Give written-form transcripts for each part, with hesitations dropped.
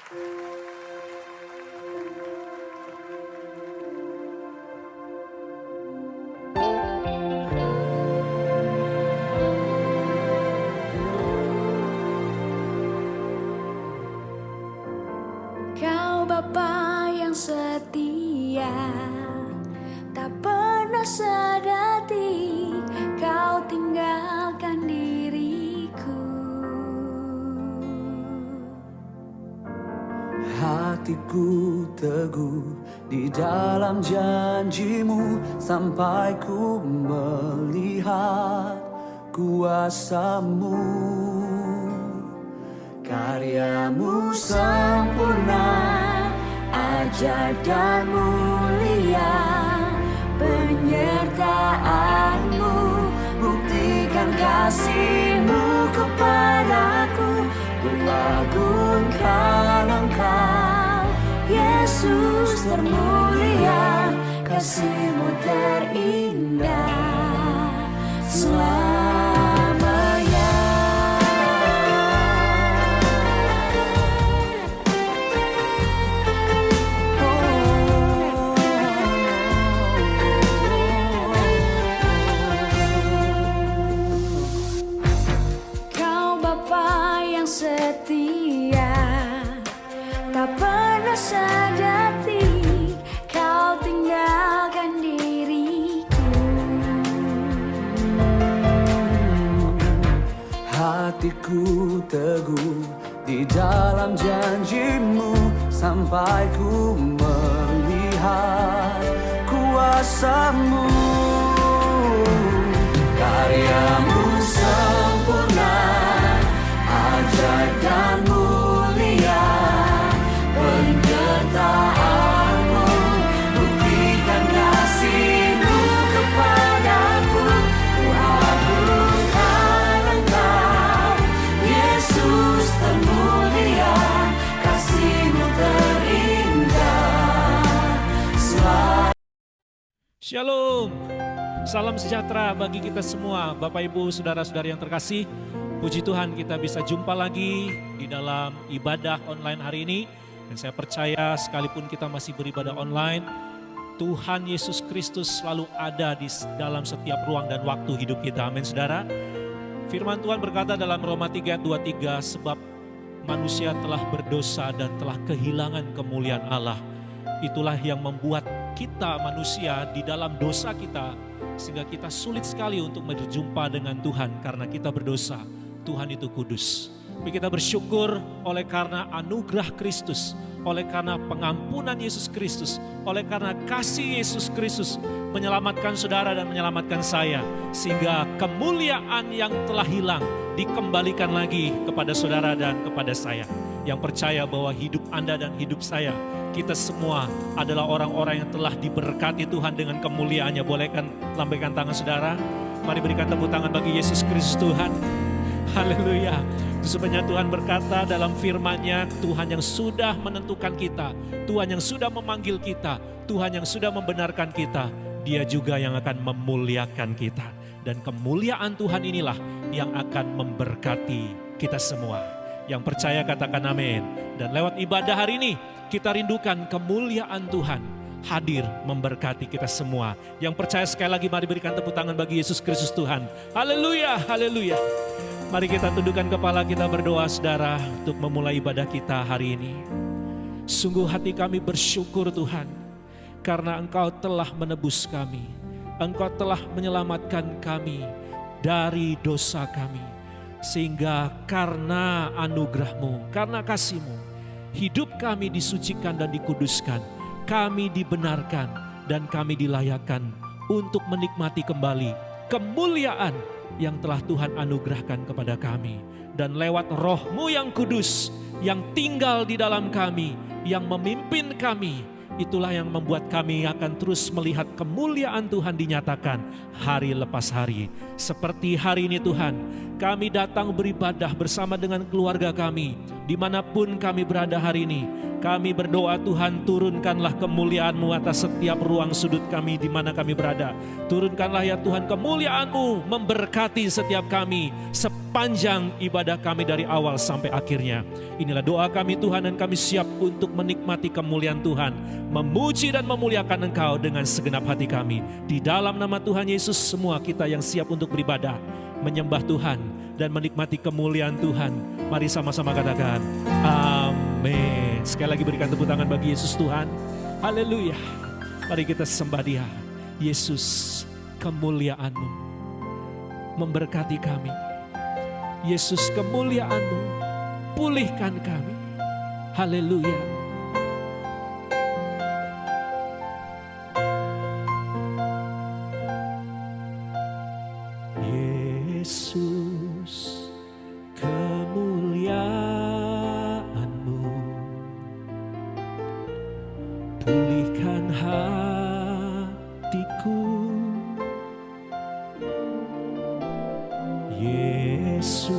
Kau Bapa yang setia, tak pernah sedati Kau tinggalkan diriku. Hatiku teguh di dalam janjimu sampai ku melihat kuasamu. Karyamu sempurna, ajaib dan mulia, penyertaanmu buktikan kasihmu kepadaku. Ku agungkan Engkau, Yesus termulia, kasihmu terindah selamanya. Kau Bapa yang setia, tak pernah sedati Kau tinggalkan diriku. Hatiku teguh di dalam janjimu sampai ku melihat kuasamu. Karyamu sempurna, ajaib dan mulia, penyertaanmu buktikan kasihmu kepadaku. Ku agungkan Engkau, Yesus termulia, kasihmu terindah selalu. Shalom, salam sejahtera bagi kita semua, Bapak Ibu, Saudara-saudari yang terkasih. Puji Tuhan kita bisa jumpa lagi di dalam ibadah online hari ini. Dan saya percaya sekalipun kita masih beribadah online, Tuhan Yesus Kristus selalu ada di dalam setiap ruang dan waktu hidup kita. Amin saudara. Firman Tuhan berkata dalam Roma 3:23, sebab manusia telah berdosa dan telah kehilangan kemuliaan Allah. Itulah yang membuat kita manusia di dalam dosa kita, sehingga kita sulit sekali untuk berjumpa dengan Tuhan karena kita berdosa. Tuhan itu kudus. Tapi kita bersyukur oleh karena anugerah Kristus, oleh karena pengampunan Yesus Kristus, oleh karena kasih Yesus Kristus menyelamatkan saudara dan menyelamatkan saya. Sehingga kemuliaan yang telah hilang dikembalikan lagi kepada saudara dan kepada saya. Yang percaya bahwa hidup Anda dan hidup saya, kita semua adalah orang-orang yang telah diberkati Tuhan dengan kemuliaannya. Boleh kan lambaikan tangan saudara? Mari berikan tepuk tangan bagi Yesus Kristus Tuhan. Haleluya. Sebenarnya Tuhan berkata dalam firman-Nya, Tuhan yang sudah menentukan kita, Tuhan yang sudah memanggil kita, Tuhan yang sudah membenarkan kita, Dia juga yang akan memuliakan kita. Dan kemuliaan Tuhan inilah yang akan memberkati kita semua. Yang percaya katakan amin. Dan lewat ibadah hari ini, kita rindukan kemuliaan Tuhan hadir memberkati kita semua. Yang percaya sekali lagi mari berikan tepuk tangan bagi Yesus Kristus Tuhan. Haleluya, haleluya. Mari kita tundukkan kepala, kita berdoa saudara untuk memulai ibadah kita hari ini. Sungguh hati kami bersyukur Tuhan, karena Engkau telah menebus kami. Engkau telah menyelamatkan kami dari dosa kami. Sehingga karena anugerah-Mu, karena kasih-Mu, hidup kami disucikan dan dikuduskan. Kami dibenarkan dan kami dilayakkan untuk menikmati kembali kemuliaan yang telah Tuhan anugerahkan kepada kami. Dan lewat Roh-Mu yang kudus yang tinggal di dalam kami, yang memimpin kami, itulah yang membuat kami akan terus melihat kemuliaan Tuhan dinyatakan hari lepas hari. Seperti hari ini Tuhan, kami datang beribadah bersama dengan keluarga kami, dimanapun kami berada hari ini. Kami berdoa Tuhan, turunkanlah kemuliaan-Mu atas setiap ruang sudut kami di mana kami berada. Turunkanlah ya Tuhan kemuliaan-Mu memberkati setiap kami sepanjang ibadah kami dari awal sampai akhirnya. Inilah doa kami Tuhan, dan kami siap untuk menikmati kemuliaan Tuhan, memuji dan memuliakan Engkau dengan segenap hati kami. Di dalam nama Tuhan Yesus, semua kita yang siap untuk beribadah, menyembah Tuhan dan menikmati kemuliaan Tuhan, mari sama-sama katakan amin. Sekali lagi berikan tepuk tangan bagi Yesus Tuhan. Haleluya. Mari kita sembah Dia. Yesus, kemuliaan-Mu memberkati kami. Yesus, kemuliaan-Mu pulihkan kami. Haleluya. Yesus, kemuliaan-Mu pulihkan hatiku. Yesus,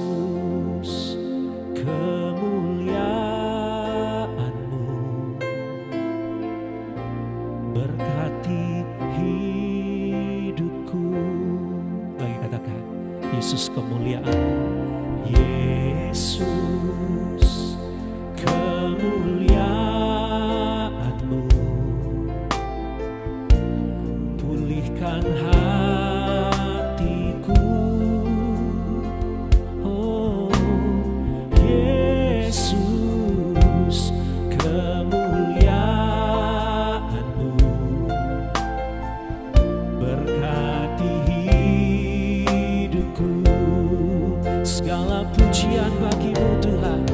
kemuliaan-Mu berkati hidupku. Lagi katakan, Yesus, kemuliaan-Mu. Yesus, kemuliaan-Mu pulihkan hatiku. Oh Yesus, kemuliaan-Mu berkati hidupku. Segala pujian bagi-Mu Tuhan,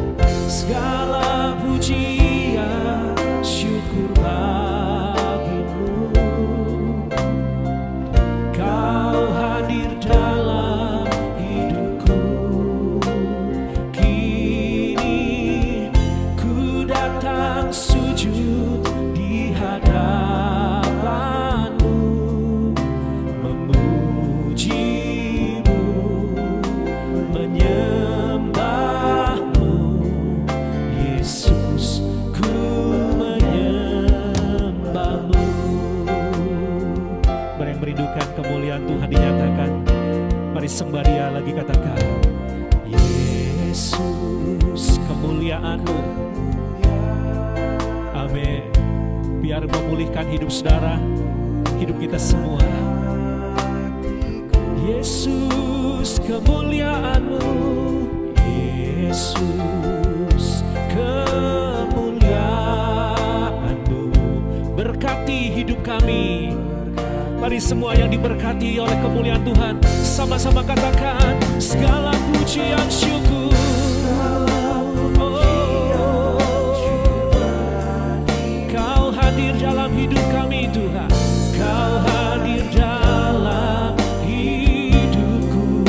segala pujian syukur bagi-Mu. Kau hadir dalam hidupku. Kini ku datang sujud di hadapan-Mu, memuji-Mu, menyembah-Mu. Yesus, ku menyembah-Mu. Yang merindukan kemuliaan Tuhan dinyatakan, mari sembah Dia lagi, katakan Yesus, kemuliaan-Mu. Amin. Biar memulihkan hidup saudara, hidup kita semua. Yesus, kemuliaan-Mu. Yesus, kemuliaan-Mu berkati hidup kami. Mari semua yang diberkati oleh kemuliaan Tuhan, sama-sama katakan segala pujian syukur. Oh, Kau hadir dalam hidup kami Tuhan. Kau hadir dalam hidupku.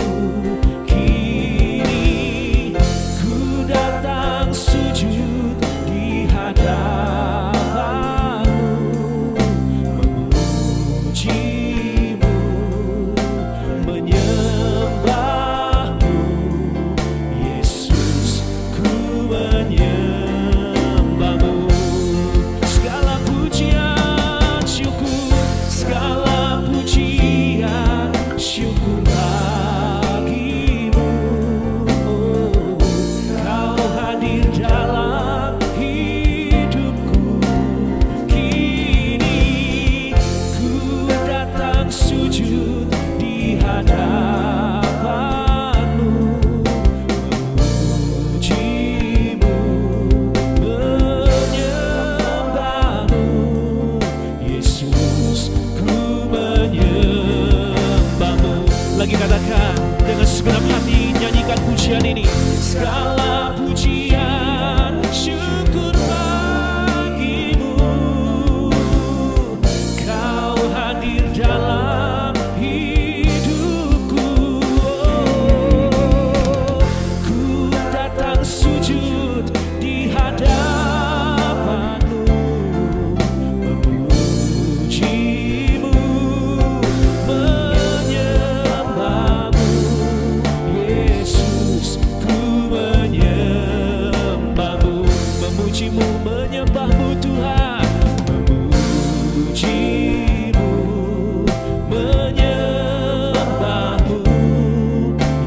Kini ku datang sujud di hadapan-Mu, memuji-Mu, menyembah-Mu. Yesus, memujimu, menyembahmu Tuhan. Memujimu, menyembahmu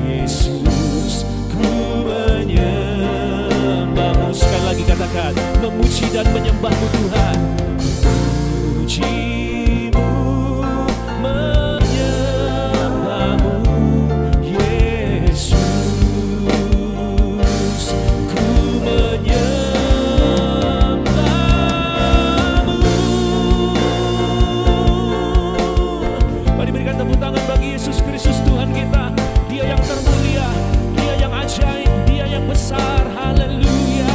Yesus, ku menyembahmu. Sekali lagi katakan, memuji dan menyembahmu Tuhan. Memujimu, menyembahmu Yesus, ku menyembahmu. Mari berikan tepuk tangan bagi Yesus Kristus Tuhan kita. Dia yang termulia, Dia yang ajaib, Dia yang besar. Haleluya.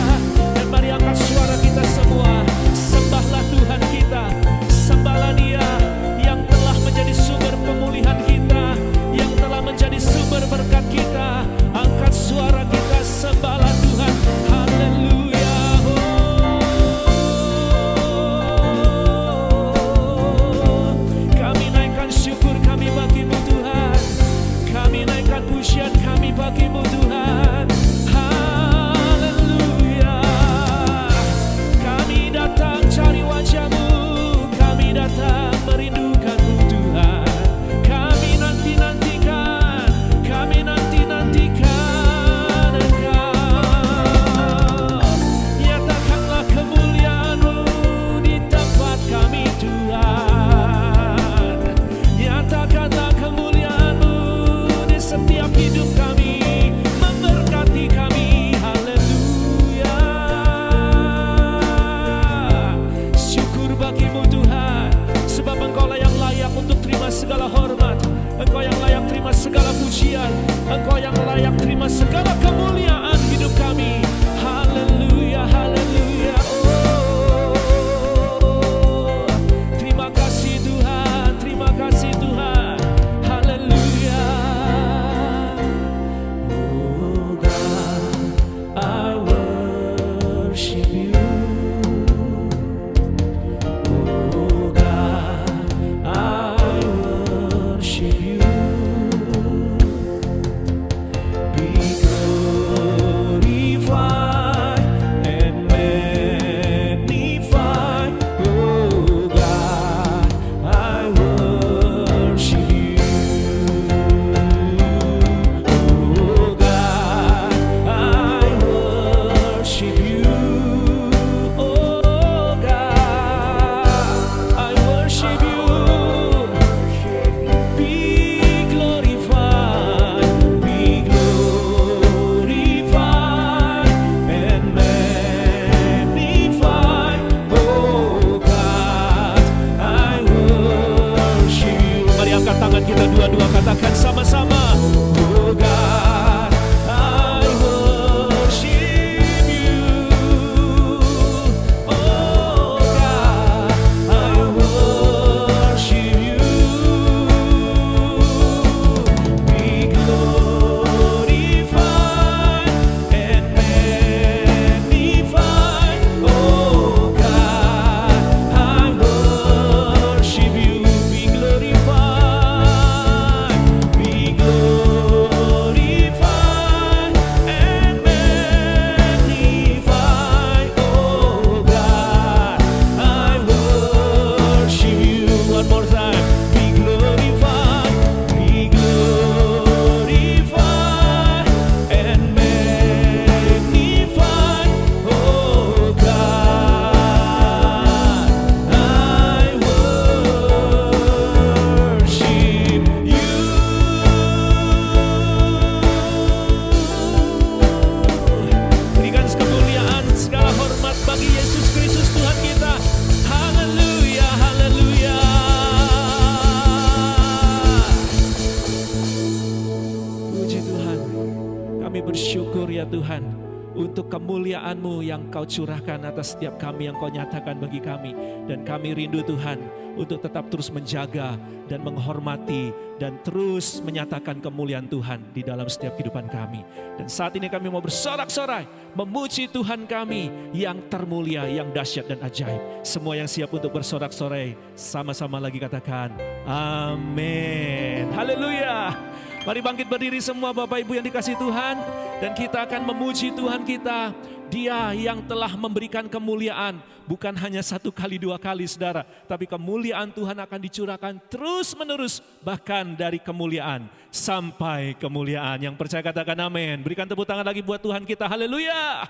Dan mari angkat suara kita semua, sembahlah Tuhan kita, sembahlah Dia yang telah menjadi sumber pemulihan kita, yang telah menjadi sumber berkat kita. Angkat suara kita, sembahlah Tuhan. Haleluya. Kami naikkan syukur kami bagimu Tuhan, kami naikkan pujian kami bagimu Tuhan. Haleluya. Kami datang cari wajah-Mu, kami datang merindukan-Mu Tuhan. Kami nanti-nantikan Engkau. Nyatakanlah kemuliaan-Mu di tempat kami Tuhan. Nyatakanlah kemuliaan-Mu di setiap hidup kami, memberkati kami. Haleluya. Syukur bagimu Tuhan, sebab Engkaulah yang layak untuk terima segala hormat, Engkau yang layak terima segala pujian, Engkau yang layak terima segala kemuliaan hidup kami. Haleluya, haleluya. Oh, terima kasih Tuhan, terima kasih Tuhan. Haleluya. Oh God, I worship you. Oh God, I worship you. Be glorified and magnified. Oh God, I worship you. Oh God, I worship you. Oh God, I worship you. Be glorified and magnified. Oh God, I worship you. Mari angkat tangan kita dua-dua, katakan sama-sama. Oh God, I worship you. Oh God, I worship you. Be glorified and magnified. Oh God, I worship you. Be glorified, be glorified and magnified. Oh God, I worship you. One more time. Be glorified and magnified. Oh God, I worship you. Berikan kemuliaan, segala hormat bagi Yesus Kristus Tuhan kita. Haleluya, haleluya. Puji Tuhan, kami bersyukur ya Tuhan untuk kemuliaan-Mu yang Kau curahkan atas setiap kami, yang Kau nyatakan bagi kami. Dan kami rindu Tuhan untuk tetap terus menjaga dan menghormati dan terus menyatakan kemuliaan Tuhan di dalam setiap kehidupan kami. Dan saat ini kami mau bersorak-sorai memuji Tuhan kami yang termulia, yang dahsyat dan ajaib. Semua yang siap untuk bersorak-sorai, sama-sama lagi katakan amin. Haleluya. Mari bangkit berdiri semua Bapak Ibu yang dikasihi Tuhan. Dan kita akan memuji Tuhan kita Dia yang telah memberikan kemuliaan, bukan hanya 1 kali 2 kali saudara, tapi kemuliaan Tuhan akan dicurahkan terus menerus, bahkan dari kemuliaan sampai kemuliaan. Yang percaya katakan amin. Berikan tepuk tangan lagi buat Tuhan kita, haleluya.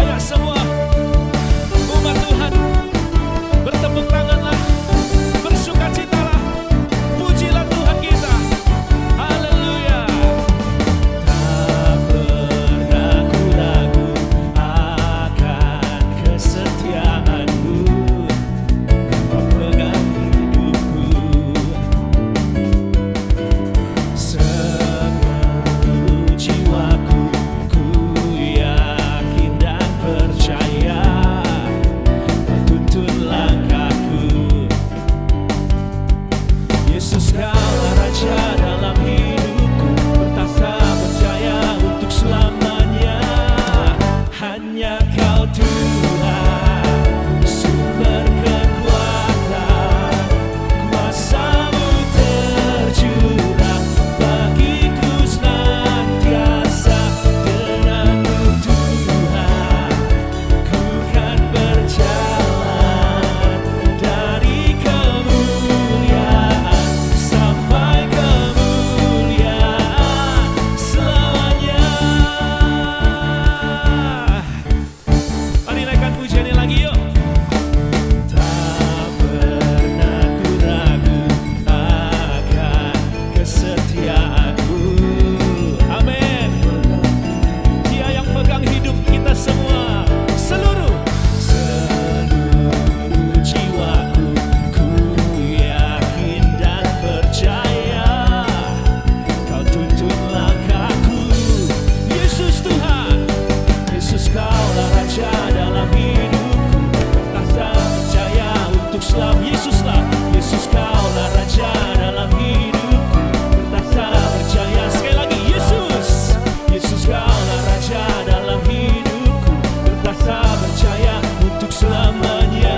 Ayo semua umat Tuhan, bertepuk tanganlah, bersukacitalah, pujilah Tuhan kita, haleluya. Tak beragu-ragu akan kesetiaan-Mu, Kau pegang hidupku. Seluruh jiwaku ku yakin dan percaya, Kau tuntun langkahku. Yesus, Kaulah Raja dalam hidupku, bertahta berjaya untuk selamanya. Hanya Kau Tuhan, sumber kekuatan, kuasa-Mu tercurah bagiku senantiasa. Denganmu Tuhan, ku kan berjalan dari kemuliaan sampai kemuliaan selamanya. Mari naikkan pujiannya lagi yuk. Tak pernah ku ragu akan kesetiaan-Mu. Amin. Dia yang pegang hidup kita semua, seluruh jiwaku ku yakin dan percaya, Kau tuntun langkahku. Yesus Tuhan, Yesus, Kaulah Raja dalam hidupku, bertahta berjaya untuk selam. Yesuslah, Yesus, Kaulah Raja dalam hidupku, bertahta berjaya. Sekali lagi, Yesus, Yesus, Kaulah Raja dalam hidupku, bertahta berjaya untuk selamanya.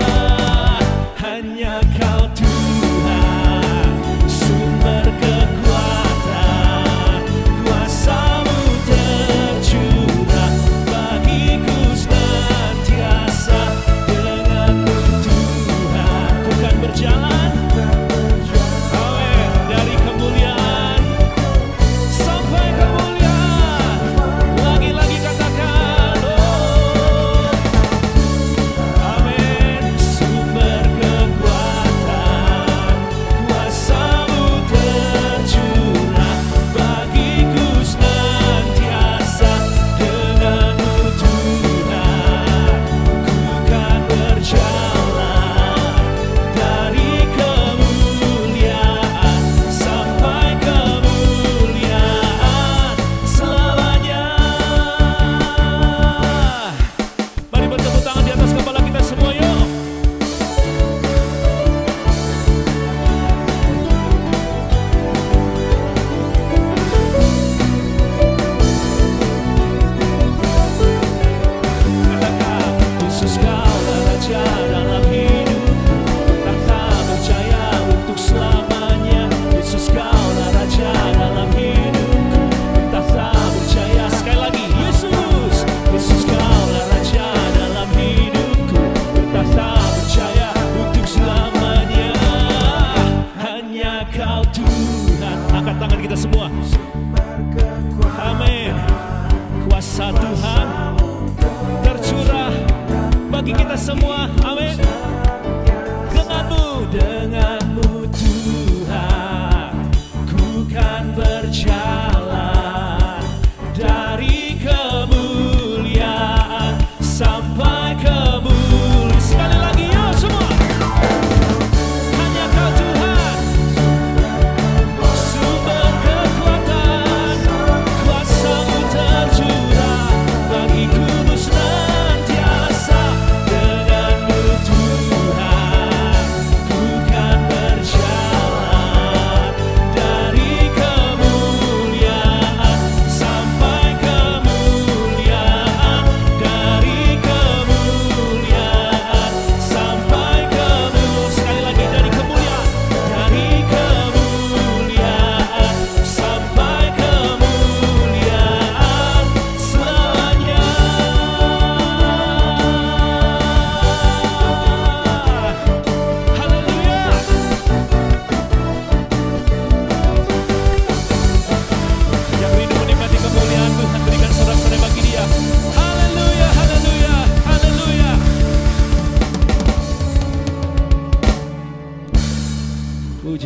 Hanya Kau Tuhan, sumber kekuatan, kuasa-Mu tercurah bagiku senantiasa. Denganmu Tuhan, ku kan berjalan, amin, dari kemuliaan sampai kemuliaan. Lagi-lagi katakan, oh, amin. Sumber kekuatan, kuasa-Mu tercurah bagiku senantiasa. Denganmu Tuhan, ku kan berjalan dari kemuliaan sampai kemuliaan selamanya. Mari bertepuk tangan di atas kepala kita semua yuk. Katakan, Yesus, Kaulah Raja dalam hidupku, bertahta berjaya untuk selamanya. Yesus, Kaulah Raja dalam hidupku, bertahta berjaya. Sekali lagi, Yesus, Yesus, Kaulah Raja dalam hidupku, bertahta berjaya untuk selamanya. Hanya Kau Tuhan. Angkat tangan kita semua, amin. Kuasa Tuhan tercurah bagi kita semua, amin. Denganmu Tuhan, ku kan berjalan dari kemuliaan sampai kemuliaan. Sekali lagi yuk semua. Hanya Kau Tuhan, sumber kekuatan, kuasa-Mu tercurah bagiku senantiasa. Denganmu Tuhan, ku kan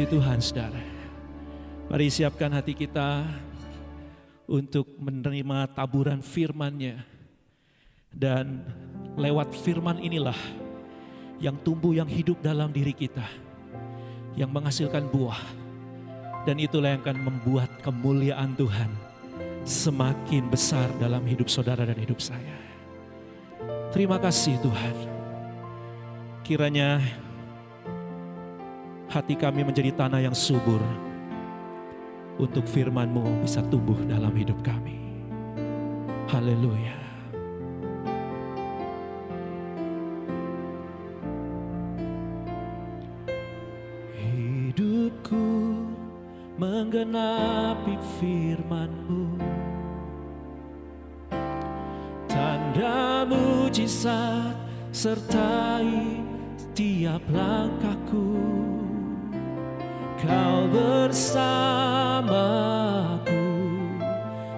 Tuhan, saudara. Mari siapkan hati kita untuk menerima taburan firman-Nya. Dan lewat firman inilah yang tumbuh, yang hidup dalam diri kita, yang menghasilkan buah. Dan itulah yang akan membuat kemuliaan Tuhan semakin besar dalam hidup saudara dan hidup saya. Terima kasih Tuhan. Kiranya hati kami menjadi tanah yang subur untuk firman-Mu bisa tumbuh dalam hidup kami. Haleluya. Hidupku menggenapi firman-Mu, tanda mujizat sertai setiap langkahku. Kau bersamaku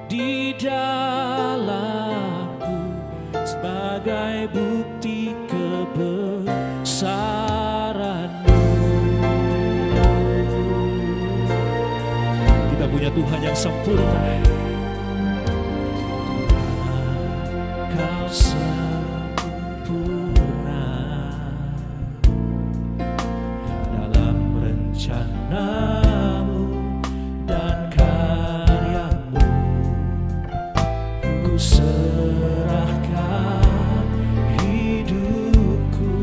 di dalamku sebagai bukti kebesaran-Mu. Kita punya Tuhan yang sempurna. Kau sempurna dalam rencana-Mu dan karya-Mu. Ku serahkan hidupku,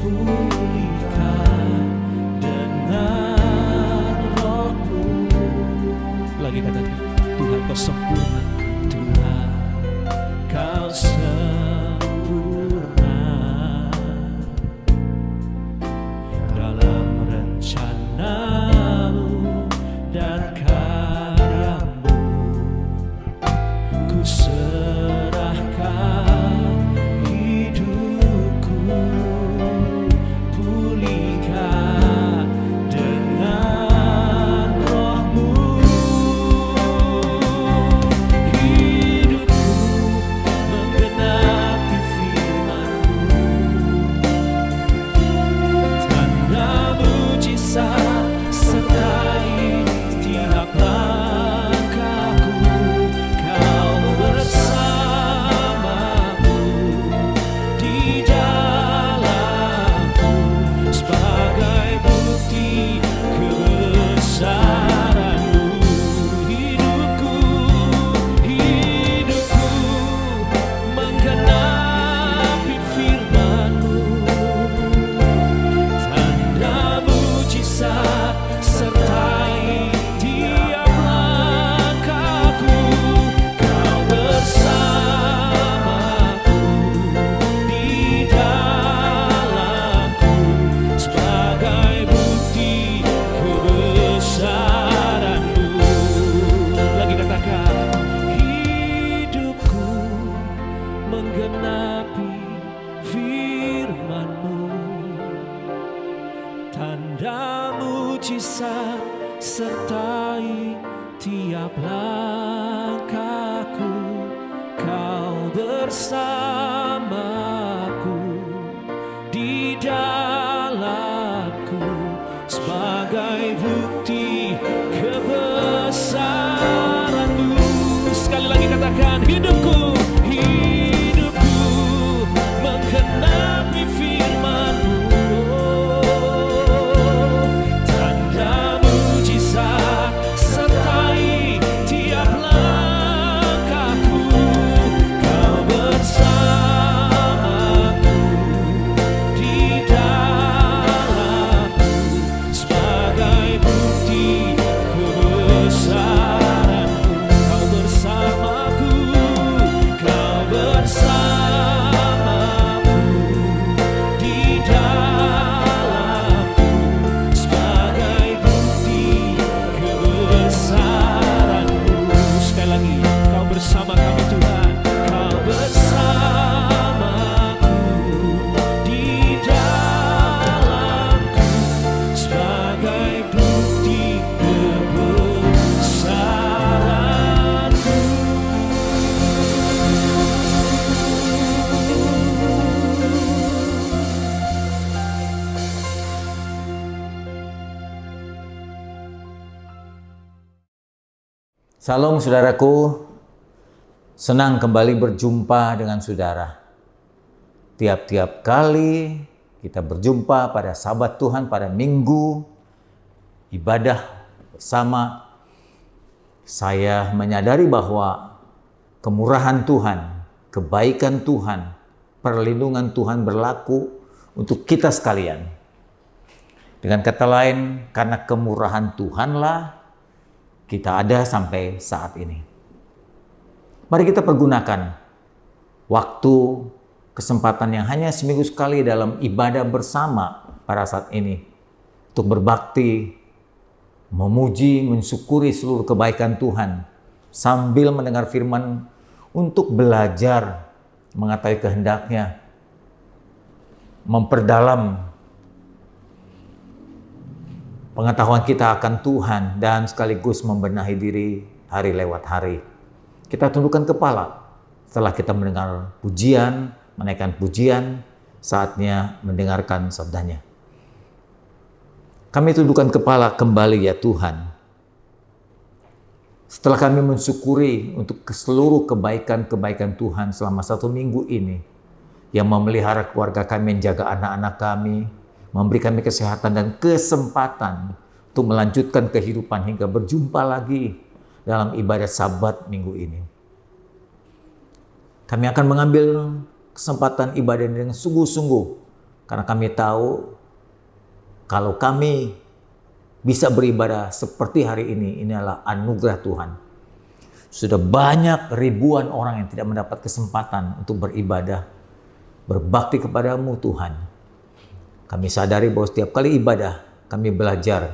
pulihkan dengan Roh-Mu. Lagi katakan, Tuhan Kau sempurna. Tuhan Kau sempurna dalam rencana-Mu dan karya-Mu. Ku serahkan hidupku, pulihkan dengan Roh-Mu. Hidupku menggenapi firman-Mu, tanda mujizat sertai setiap langkahku. Kau bersamaku di dalamku sebagai bukti kebesaran-Mu. Hidupku menggenapi firman-Mu, tanda mujizat sertai tiap langkahku. Kau bersamaku di dalamku sebagai bukti kebesaran-Mu. Lagi katakan, hidupku menggenapi firman-Mu, tanda mujizat sertai tiap langkahku. Kau bersamaku di dalamku sebagai bukti kebesaran-Mu. Sekali lagi katakan, hidupku menggenapi firman-Mu, tanda mujizat sertai tiap langkahku. Kau bersama Salam saudaraku, senang kembali berjumpa dengan saudara. Tiap-tiap kali kita berjumpa pada Sabat Tuhan, pada Minggu ibadah bersama, saya menyadari bahwa kemurahan Tuhan, kebaikan Tuhan, perlindungan Tuhan berlaku untuk kita sekalian. Dengan kata lain, karena kemurahan Tuhanlah kita ada sampai saat ini. Mari kita pergunakan waktu, kesempatan yang hanya seminggu sekali dalam ibadah bersama pada saat ini untuk berbakti, memuji, mensyukuri seluruh kebaikan Tuhan sambil mendengar firman, untuk belajar mengetahui kehendaknya, memperdalam pengetahuan kita akan Tuhan, dan sekaligus membenahi diri hari lewat hari. Kita tundukkan kepala setelah kita mendengar pujian, menaikkan pujian, saatnya mendengarkan sabdanya. Kami tundukkan kepala kembali ya Tuhan. Setelah kami mensyukuri untuk seluruh kebaikan-kebaikan Tuhan selama 1 minggu ini, yang memelihara keluarga kami, menjaga anak-anak kami, memberi kami kesehatan dan kesempatan untuk melanjutkan kehidupan hingga berjumpa lagi dalam ibadah Sabat minggu ini. Kami akan mengambil kesempatan ibadah ini dengan sungguh-sungguh, karena kami tahu kalau kami bisa beribadah seperti hari ini adalah anugerah Tuhan. Sudah banyak ribuan orang yang tidak mendapat kesempatan untuk beribadah, berbakti kepadamu Tuhan. Kami sadari bahwa setiap kali ibadah, kami belajar,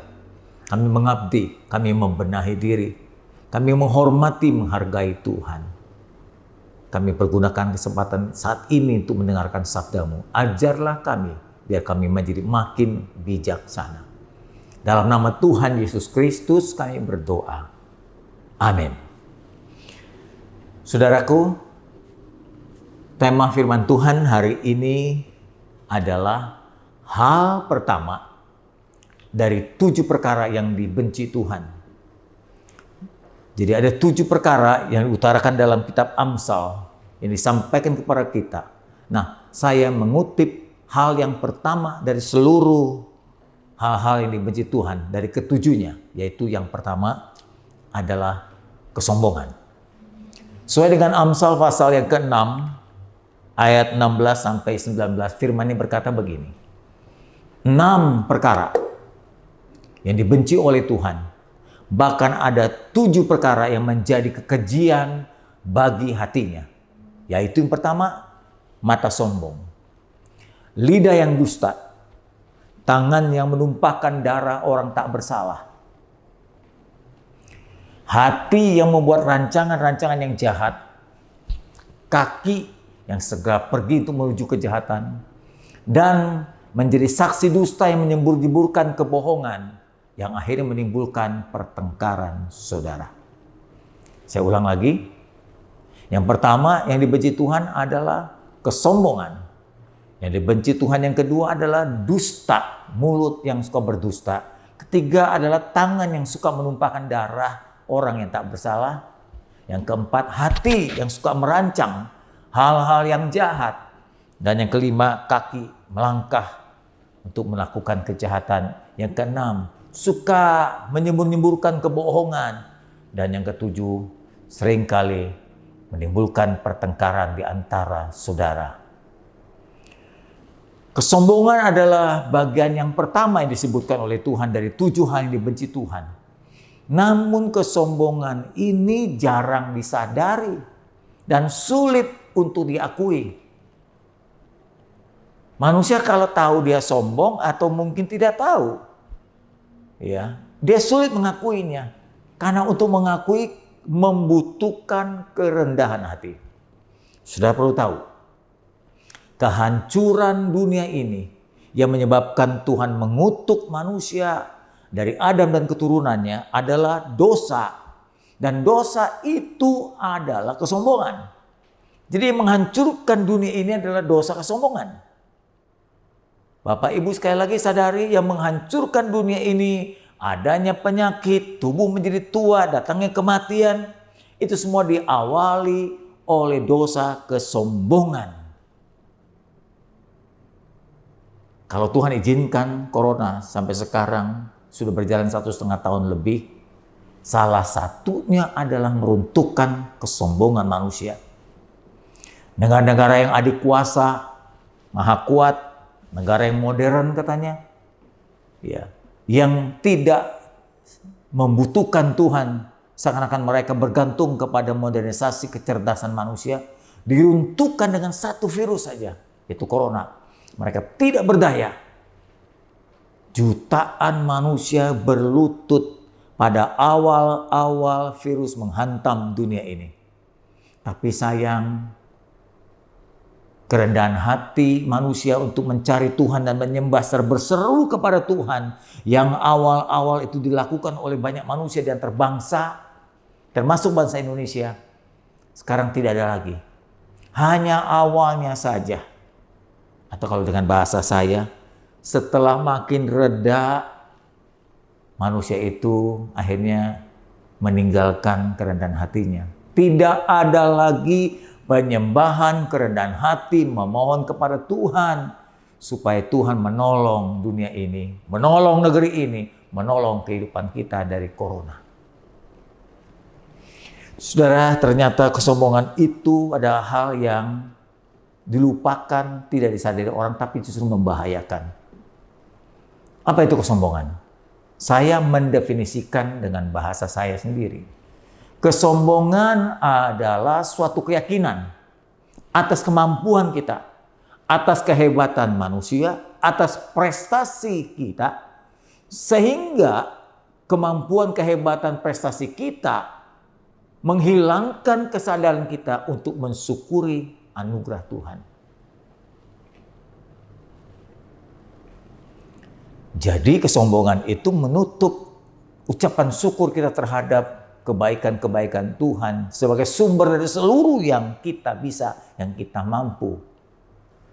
kami mengabdi, kami membenahi diri, kami menghormati, menghargai Tuhan. Kami pergunakan kesempatan saat ini untuk mendengarkan sabdamu. Ajarlah kami, biar kami menjadi makin bijaksana. Dalam nama Tuhan Yesus Kristus kami berdoa. Amin. Saudaraku, tema firman Tuhan hari ini adalah hal pertama dari 7 perkara yang dibenci Tuhan. Jadi ada 7 perkara yang diutarakan dalam kitab Amsal yang disampaikan kepada kita. Nah, saya mengutip hal yang pertama dari seluruh hal-hal yang dibenci Tuhan, dari ketujuhnya, yaitu yang pertama adalah kesombongan. Sesuai dengan Amsal pasal yang ke-6 ayat 16 sampai 19, firman ini berkata begini. 6 perkara yang dibenci oleh Tuhan. Bahkan ada 7 perkara yang menjadi kekejian bagi hatinya. Yaitu yang pertama, mata sombong. Lidah yang dusta. Tangan yang menumpahkan darah orang tak bersalah. Hati yang membuat rancangan-rancangan yang jahat. Kaki yang segera pergi untuk menuju kejahatan. Dan menjadi saksi dusta yang menyembur-jeburkan kebohongan yang akhirnya menimbulkan pertengkaran saudara. Saya ulang lagi. Yang pertama yang dibenci Tuhan adalah kesombongan. Yang dibenci Tuhan yang kedua adalah dusta, mulut yang suka berdusta. Ketiga adalah tangan yang suka menumpahkan darah orang yang tak bersalah. Yang keempat, hati yang suka merancang hal-hal yang jahat. Dan yang kelima, kaki melangkah untuk melakukan kejahatan. Yang keenam, suka menyembur-nyemburkan kebohongan. Dan yang ketujuh, seringkali menimbulkan pertengkaran di antara saudara. Kesombongan adalah bagian yang pertama yang disebutkan oleh Tuhan dari 7 hal yang dibenci Tuhan. Namun kesombongan ini jarang disadari dan sulit untuk diakui. Manusia kalau tahu dia sombong atau mungkin tidak tahu, ya, dia sulit mengakuinya. Karena untuk mengakui membutuhkan kerendahan hati. Sudah perlu tahu, kehancuran dunia ini yang menyebabkan Tuhan mengutuk manusia dari Adam dan keturunannya adalah dosa. Dan dosa itu adalah kesombongan. Jadi yang menghancurkan dunia ini adalah dosa kesombongan. Bapak Ibu sekali lagi sadari, yang menghancurkan dunia ini adanya penyakit, tubuh menjadi tua, datangnya kematian, itu semua diawali oleh dosa kesombongan. Kalau Tuhan izinkan corona sampai sekarang sudah berjalan 1,5 tahun lebih, salah satunya adalah meruntuhkan kesombongan manusia. Negara-negara yang adik kuasa, maha kuat, negara yang modern katanya, ya, yang tidak membutuhkan Tuhan, seakan-akan mereka bergantung kepada modernisasi kecerdasan manusia, diruntuhkan dengan satu virus saja, yaitu corona. Mereka tidak berdaya. Jutaan manusia berlutut pada awal-awal virus menghantam dunia ini. Tapi sayang, kerendahan hati manusia untuk mencari Tuhan dan menyembah serta berseru kepada Tuhan yang awal-awal itu dilakukan oleh banyak manusia di antar bangsa, termasuk bangsa Indonesia, sekarang tidak ada lagi. Hanya awalnya saja. Atau kalau dengan bahasa saya, setelah makin reda, manusia itu akhirnya meninggalkan kerendahan hatinya. Tidak ada lagi penyembahan kerendahan hati, memohon kepada Tuhan supaya Tuhan menolong dunia ini, menolong negeri ini, menolong kehidupan kita dari corona. Saudara, ternyata kesombongan itu adalah hal yang dilupakan, tidak disadari orang, tapi justru membahayakan. Apa itu kesombongan? Saya mendefinisikan dengan bahasa saya sendiri. Kesombongan adalah suatu keyakinan atas kemampuan kita, atas kehebatan manusia, atas prestasi kita, sehingga kemampuan, kehebatan, prestasi kita menghilangkan kesadaran kita untuk mensyukuri anugerah Tuhan. Jadi kesombongan itu menutup ucapan syukur kita terhadap kebaikan-kebaikan Tuhan sebagai sumber dari seluruh yang kita bisa, yang kita mampu.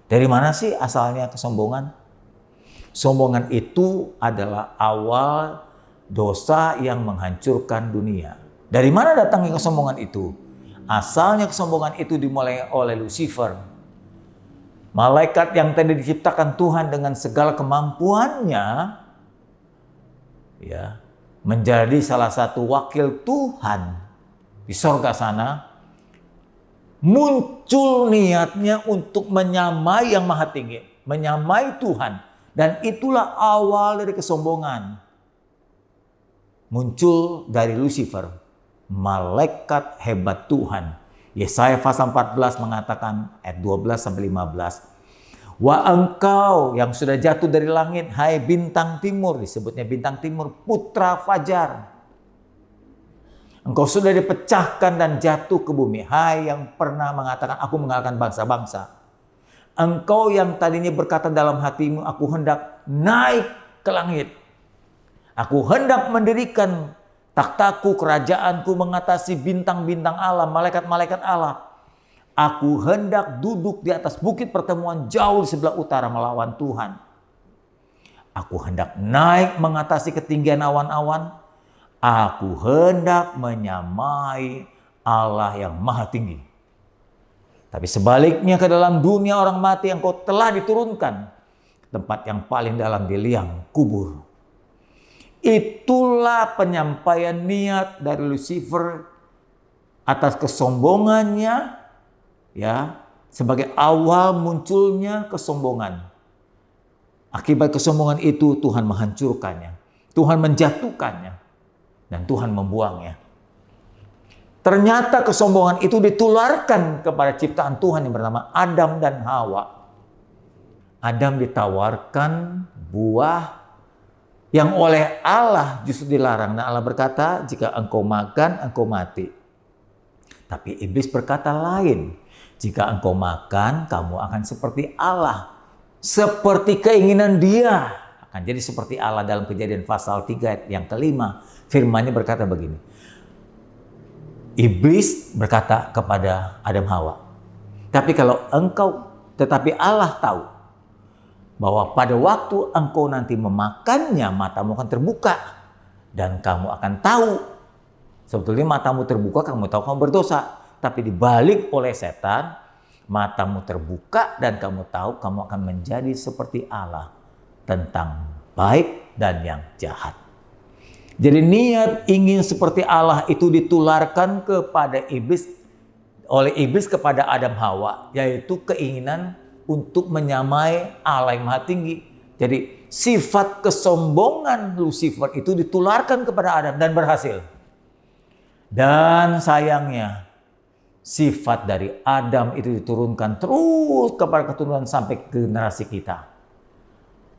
Dari mana sih asalnya kesombongan? Sombongan itu adalah awal dosa yang menghancurkan dunia. Dari mana datangnya kesombongan itu? Asalnya kesombongan itu dimulai oleh Lucifer. Malaikat yang tadi diciptakan Tuhan dengan segala kemampuannya, ya, menjadi salah satu wakil Tuhan di sorga sana, muncul niatnya untuk menyamai yang maha tinggi, menyamai Tuhan. Dan itulah awal dari kesombongan. Muncul dari Lucifer, malaikat hebat Tuhan. Yesaya pasal 14 mengatakan ayat 12-15. Wa engkau yang sudah jatuh dari langit, hai bintang timur, disebutnya bintang timur, putra fajar. Engkau sudah dipecahkan dan jatuh ke bumi, hai yang pernah mengatakan aku mengalahkan bangsa-bangsa. Engkau yang tadinya berkata dalam hatimu, aku hendak naik ke langit. Aku hendak mendirikan takhtaku, kerajaanku mengatasi bintang-bintang Allah, malaikat-malaikat Allah. Aku hendak duduk di atas bukit pertemuan jauh di sebelah utara melawan Tuhan. Aku hendak naik mengatasi ketinggian awan-awan. Aku hendak menyamai Allah yang maha tinggi. Tapi sebaliknya ke dalam dunia orang mati yang kau telah diturunkan ke tempat yang paling dalam di liang kubur. Itulah penyampaian niat dari Lucifer atas kesombongannya, ya, sebagai awal munculnya kesombongan. Akibat kesombongan itu Tuhan menghancurkannya, Tuhan menjatuhkannya, dan Tuhan membuangnya. Ternyata kesombongan itu ditularkan kepada ciptaan Tuhan yang bernama Adam dan Hawa. Adam ditawarkan buah yang oleh Allah justru dilarang. Nah, Allah berkata, jika engkau makan, engkau mati. Tapi iblis berkata lain. Jika engkau makan, kamu akan seperti Allah. Seperti keinginan dia. Akan jadi seperti Allah dalam Kejadian pasal 3 yang kelima. Firman-Nya berkata begini. Iblis berkata kepada Adam Hawa, tetapi Allah tahu bahwa pada waktu engkau nanti memakannya, matamu akan terbuka dan kamu akan tahu. Sebetulnya matamu terbuka, kamu tahu kamu berdosa. Tapi dibalik oleh setan, matamu terbuka dan kamu tahu kamu akan menjadi seperti Allah tentang baik dan yang jahat. Jadi niat ingin seperti Allah itu ditularkan kepada iblis, oleh iblis kepada Adam Hawa, yaitu keinginan untuk menyamai Allah yang Maha Tinggi. Jadi sifat kesombongan Lucifer itu ditularkan kepada Adam dan berhasil. Dan sayangnya sifat dari Adam itu diturunkan terus kepada keturunan sampai ke generasi kita.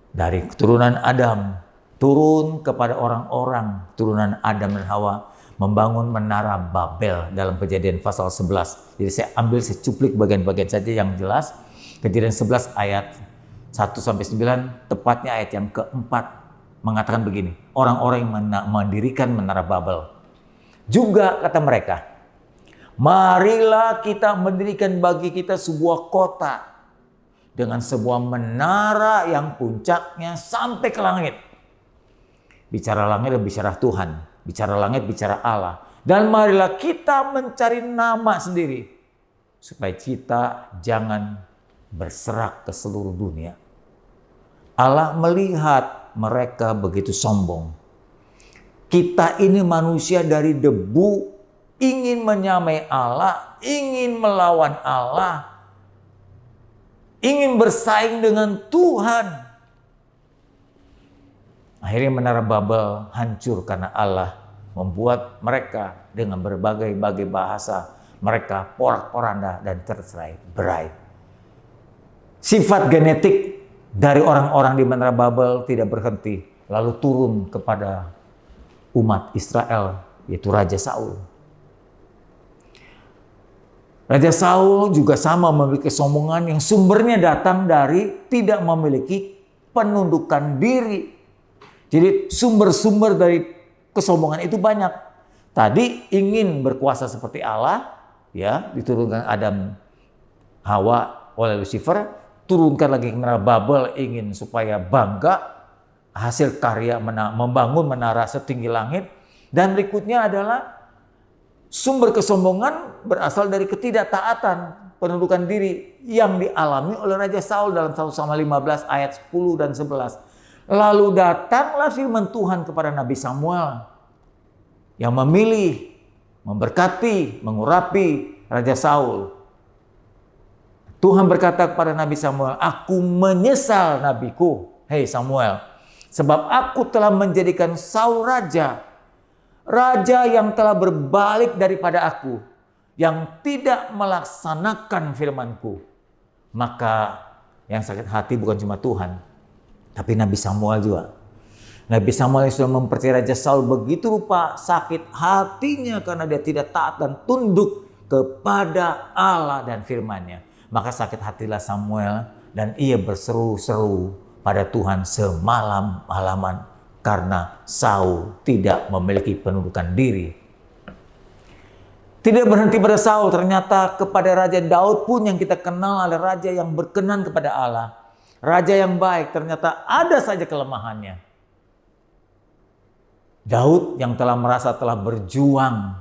Dari keturunan Adam turun kepada orang-orang turunan Adam dan Hawa membangun menara Babel dalam Kejadian pasal 11. Jadi saya ambil secuplik bagian-bagian saja yang jelas. Kejadian 11 ayat 1-9, tepatnya ayat yang keempat mengatakan begini. Orang-orang yang mendirikan menara Babel juga kata mereka, marilah kita mendirikan bagi kita sebuah kota dengan sebuah menara yang puncaknya sampai ke langit. Bicara langit dan bicara Tuhan, bicara langit, bicara Allah. Dan marilah kita mencari nama sendiri supaya kita jangan berserak ke seluruh dunia. Allah melihat mereka begitu sombong. Kita ini manusia dari debu, ingin menyamai Allah, ingin melawan Allah, ingin bersaing dengan Tuhan. Akhirnya menara Babel hancur karena Allah membuat mereka dengan berbagai-bagai bahasa. Mereka porak-poranda dan tercerai-berai. Sifat genetik dari orang-orang di menara Babel tidak berhenti, lalu turun kepada umat Israel, yaitu Raja Saul. Raja Saul juga sama memiliki kesombongan yang sumbernya datang dari tidak memiliki penundukan diri. Jadi sumber-sumber dari kesombongan itu banyak. Tadi ingin berkuasa seperti Allah, ya, diturunkan Adam Hawa oleh Lucifer, turunkan lagi ke menara Babel ingin supaya bangga hasil karya membangun menara setinggi langit. Dan berikutnya adalah sumber kesombongan berasal dari ketidaktaatan, penundukan diri yang dialami oleh Raja Saul dalam 1 Samuel 15 ayat 10 dan 11. Lalu datanglah firman Tuhan kepada Nabi Samuel yang memilih, memberkati, mengurapi Raja Saul. Tuhan berkata kepada Nabi Samuel, aku menyesal nabiku, hei Samuel, sebab aku telah menjadikan Saul raja yang telah berbalik daripada aku, yang tidak melaksanakan firmanku. Maka yang sakit hati bukan cuma Tuhan, tapi Nabi Samuel juga. Nabi Samuel yang sudah mempercayai Raja Saul begitu rupa sakit hatinya karena dia tidak taat dan tunduk kepada Allah dan firman-Nya. Maka sakit hatilah Samuel dan ia berseru-seru pada Tuhan semalam-malaman karena Saul tidak memiliki penundukan diri. Tidak berhenti pada Saul, ternyata kepada Raja Daud pun yang kita kenal adalah raja yang berkenan kepada Allah. Raja yang baik, ternyata ada saja kelemahannya. Daud yang telah merasa telah berjuang,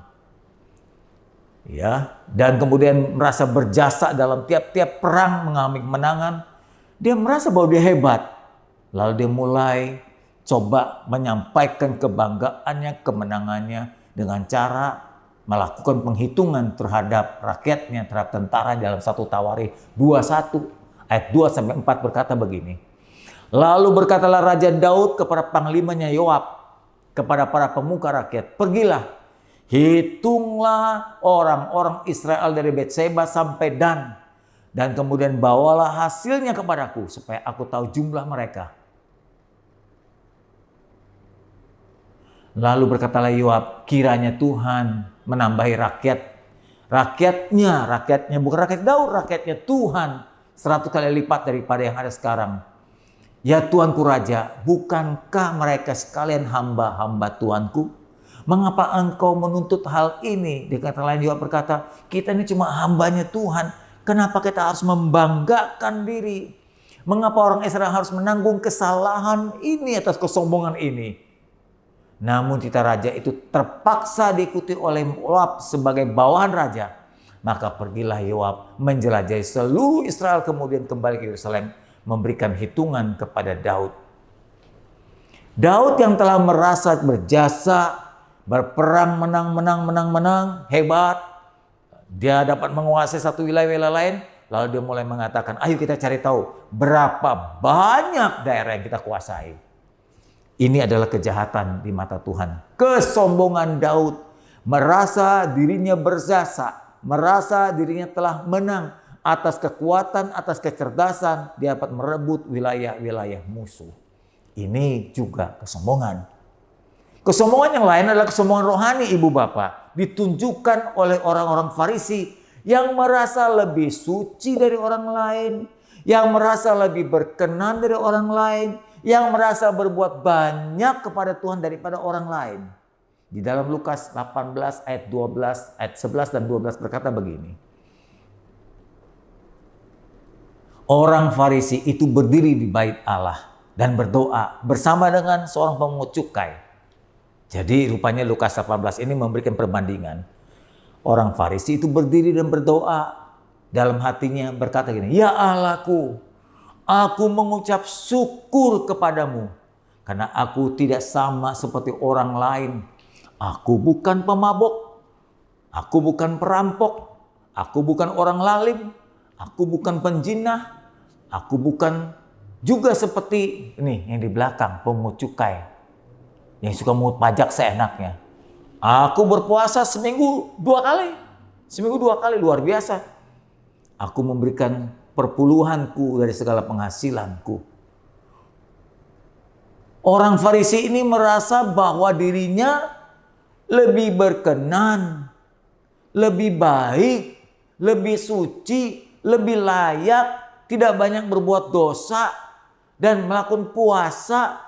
ya, dan kemudian merasa berjasa dalam tiap-tiap perang mengalami kemenangan, dia merasa bahwa dia hebat. Lalu dia mulai coba menyampaikan kebanggaannya, kemenangannya dengan cara melakukan penghitungan terhadap rakyatnya, terhadap tentara dalam 1 Tawarikh 21 ayat 2-4 berkata begini. Lalu berkatalah Raja Daud kepada panglimanya Yoab, kepada para pemuka rakyat, pergilah, hitunglah orang-orang Israel dari Betseba sampai dan kemudian bawalah hasilnya kepadaku supaya aku tahu jumlah mereka. Lalu berkatalah Yoab, kiranya Tuhan menambahi rakyatnya bukan rakyat Daud, rakyatnya Tuhan 100 kali lipat daripada yang ada sekarang. Ya Tuanku Raja, bukankah mereka sekalian hamba-hamba Tuanku? Mengapa engkau menuntut hal ini? Di kata lain Yoab berkata, kita ini cuma hambanya Tuhan. Kenapa kita harus membanggakan diri? Mengapa orang Israel harus menanggung kesalahan ini atas kesombongan ini? Namun titah raja itu terpaksa diikuti oleh Yoab sebagai bawahan raja. Maka pergilah Yoab menjelajahi seluruh Israel, kemudian kembali ke Yerusalem memberikan hitungan kepada Daud. Daud yang telah merasa berjasa, berperang, menang, hebat. Dia dapat menguasai satu wilayah lain. Lalu dia mulai mengatakan, ayo kita cari tahu berapa banyak daerah yang kita kuasai. Ini adalah kejahatan di mata Tuhan. Kesombongan Daud, merasa dirinya berjasa, merasa dirinya telah menang atas kekuatan, atas kecerdasan, dia dapat merebut wilayah-wilayah musuh. Ini juga kesombongan. Kesombongan yang lain adalah kesombongan rohani, ibu bapak. Ditunjukkan oleh orang-orang Farisi yang merasa lebih suci dari orang lain, yang merasa lebih berkenan dari orang lain, yang merasa berbuat banyak kepada Tuhan daripada orang lain. Di dalam Lukas 18 ayat 12, ayat 11 dan 12 berkata begini. Orang Farisi itu berdiri di bait Allah dan berdoa bersama dengan seorang pemungut cukai. Jadi rupanya Lukas 18 ini memberikan perbandingan. Orang Farisi itu berdiri dan berdoa. Dalam hatinya berkata gini, ya Allahku, aku mengucap syukur kepadamu karena aku tidak sama seperti orang lain. Aku bukan pemabuk, aku bukan perampok, aku bukan orang lalim, aku bukan penjinah, aku bukan juga seperti ini yang di belakang pemungut cukai yang suka mengut pajak seenaknya. Aku berpuasa seminggu 2 kali, luar biasa. Aku memberikan perpuluhanku dari segala penghasilanku. Orang Farisi ini merasa bahwa dirinya lebih berkenan, lebih baik, lebih suci, lebih layak, tidak banyak berbuat dosa, dan melakukan puasa,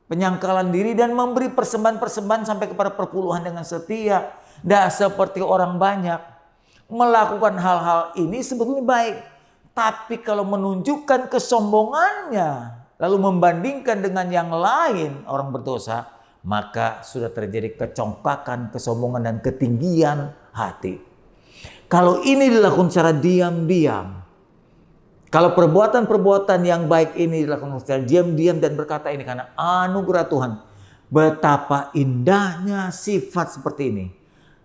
penyangkalan diri, dan memberi persembahan-persembahan sampai kepada perpuluhan dengan setia. Tidak seperti orang banyak. Melakukan hal-hal ini sebetulnya baik. Tapi kalau menunjukkan kesombongannya, lalu membandingkan dengan yang lain orang berdosa, maka sudah terjadi kecongkakan, kesombongan, dan ketinggian hati. Kalau ini dilakukan secara diam-diam, kalau perbuatan-perbuatan yang baik ini dilakukan secara diam-diam dan berkata ini karena anugerah Tuhan, betapa indahnya sifat seperti ini.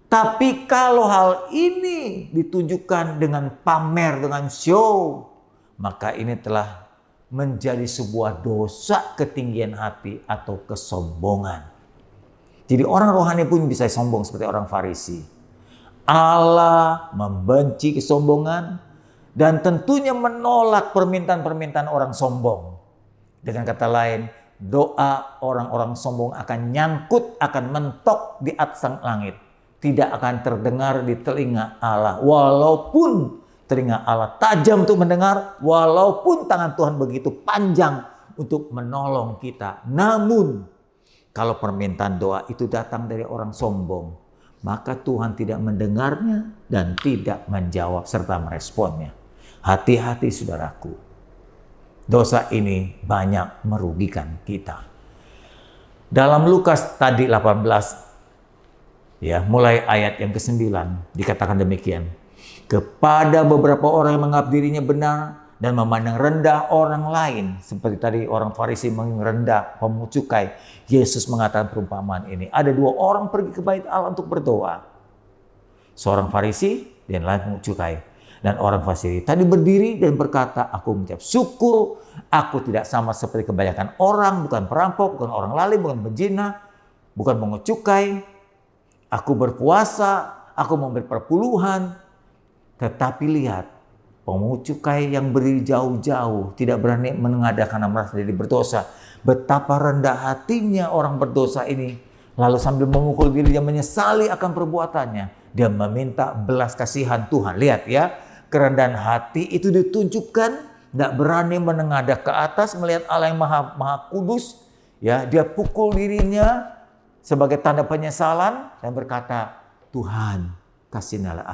Tapi kalau hal ini ditunjukkan dengan pamer, dengan show, maka ini telah menjadi sebuah dosa ketinggian hati atau kesombongan. Jadi orang rohani pun bisa sombong seperti orang Farisi. Allah membenci kesombongan dan tentunya menolak permintaan-permintaan orang sombong. Dengan kata lain, doa orang-orang sombong akan nyangkut, akan mentok di atas langit. Tidak akan terdengar di telinga Allah. Walaupun telinga Allah tajam untuk mendengar, walaupun tangan Tuhan begitu panjang untuk menolong kita. Namun, kalau permintaan doa itu datang dari orang sombong, maka Tuhan tidak mendengarnya dan tidak menjawab serta meresponnya. Hati-hati saudaraku. Dosa ini banyak merugikan kita. Dalam Lukas tadi 18, ya, mulai ayat yang ke-9 dikatakan demikian. Kepada beberapa orang yang menganggap dirinya benar dan memandang rendah orang lain, seperti tadi orang Farisi menrendah pemungut cukai, Yesus mengatakan perumpamaan ini. Ada 2 orang pergi ke bait Allah untuk berdoa. Seorang Farisi dan lain pemungut cukai. Dan orang Farisi tadi berdiri dan berkata, aku mengucap syukur, aku tidak sama seperti kebanyakan orang, bukan perampok, bukan orang lalim, bukan penzina, bukan pemungut cukai. Aku berpuasa, aku memberi perpuluhan. Tetapi lihat, pemungut cukai yang berdiri jauh-jauh, tidak berani menengadah karena merasa diri berdosa. Betapa rendah hatinya orang berdosa ini. Lalu sambil memukul diri, dia menyesali akan perbuatannya. Dia meminta belas kasihan Tuhan. Lihat ya, kerendahan hati itu ditunjukkan. Tidak berani menengadah ke atas, melihat Allah yang maha kudus. Ya, dia pukul dirinya sebagai tanda penyesalan dan berkata, Tuhan, kasihanilah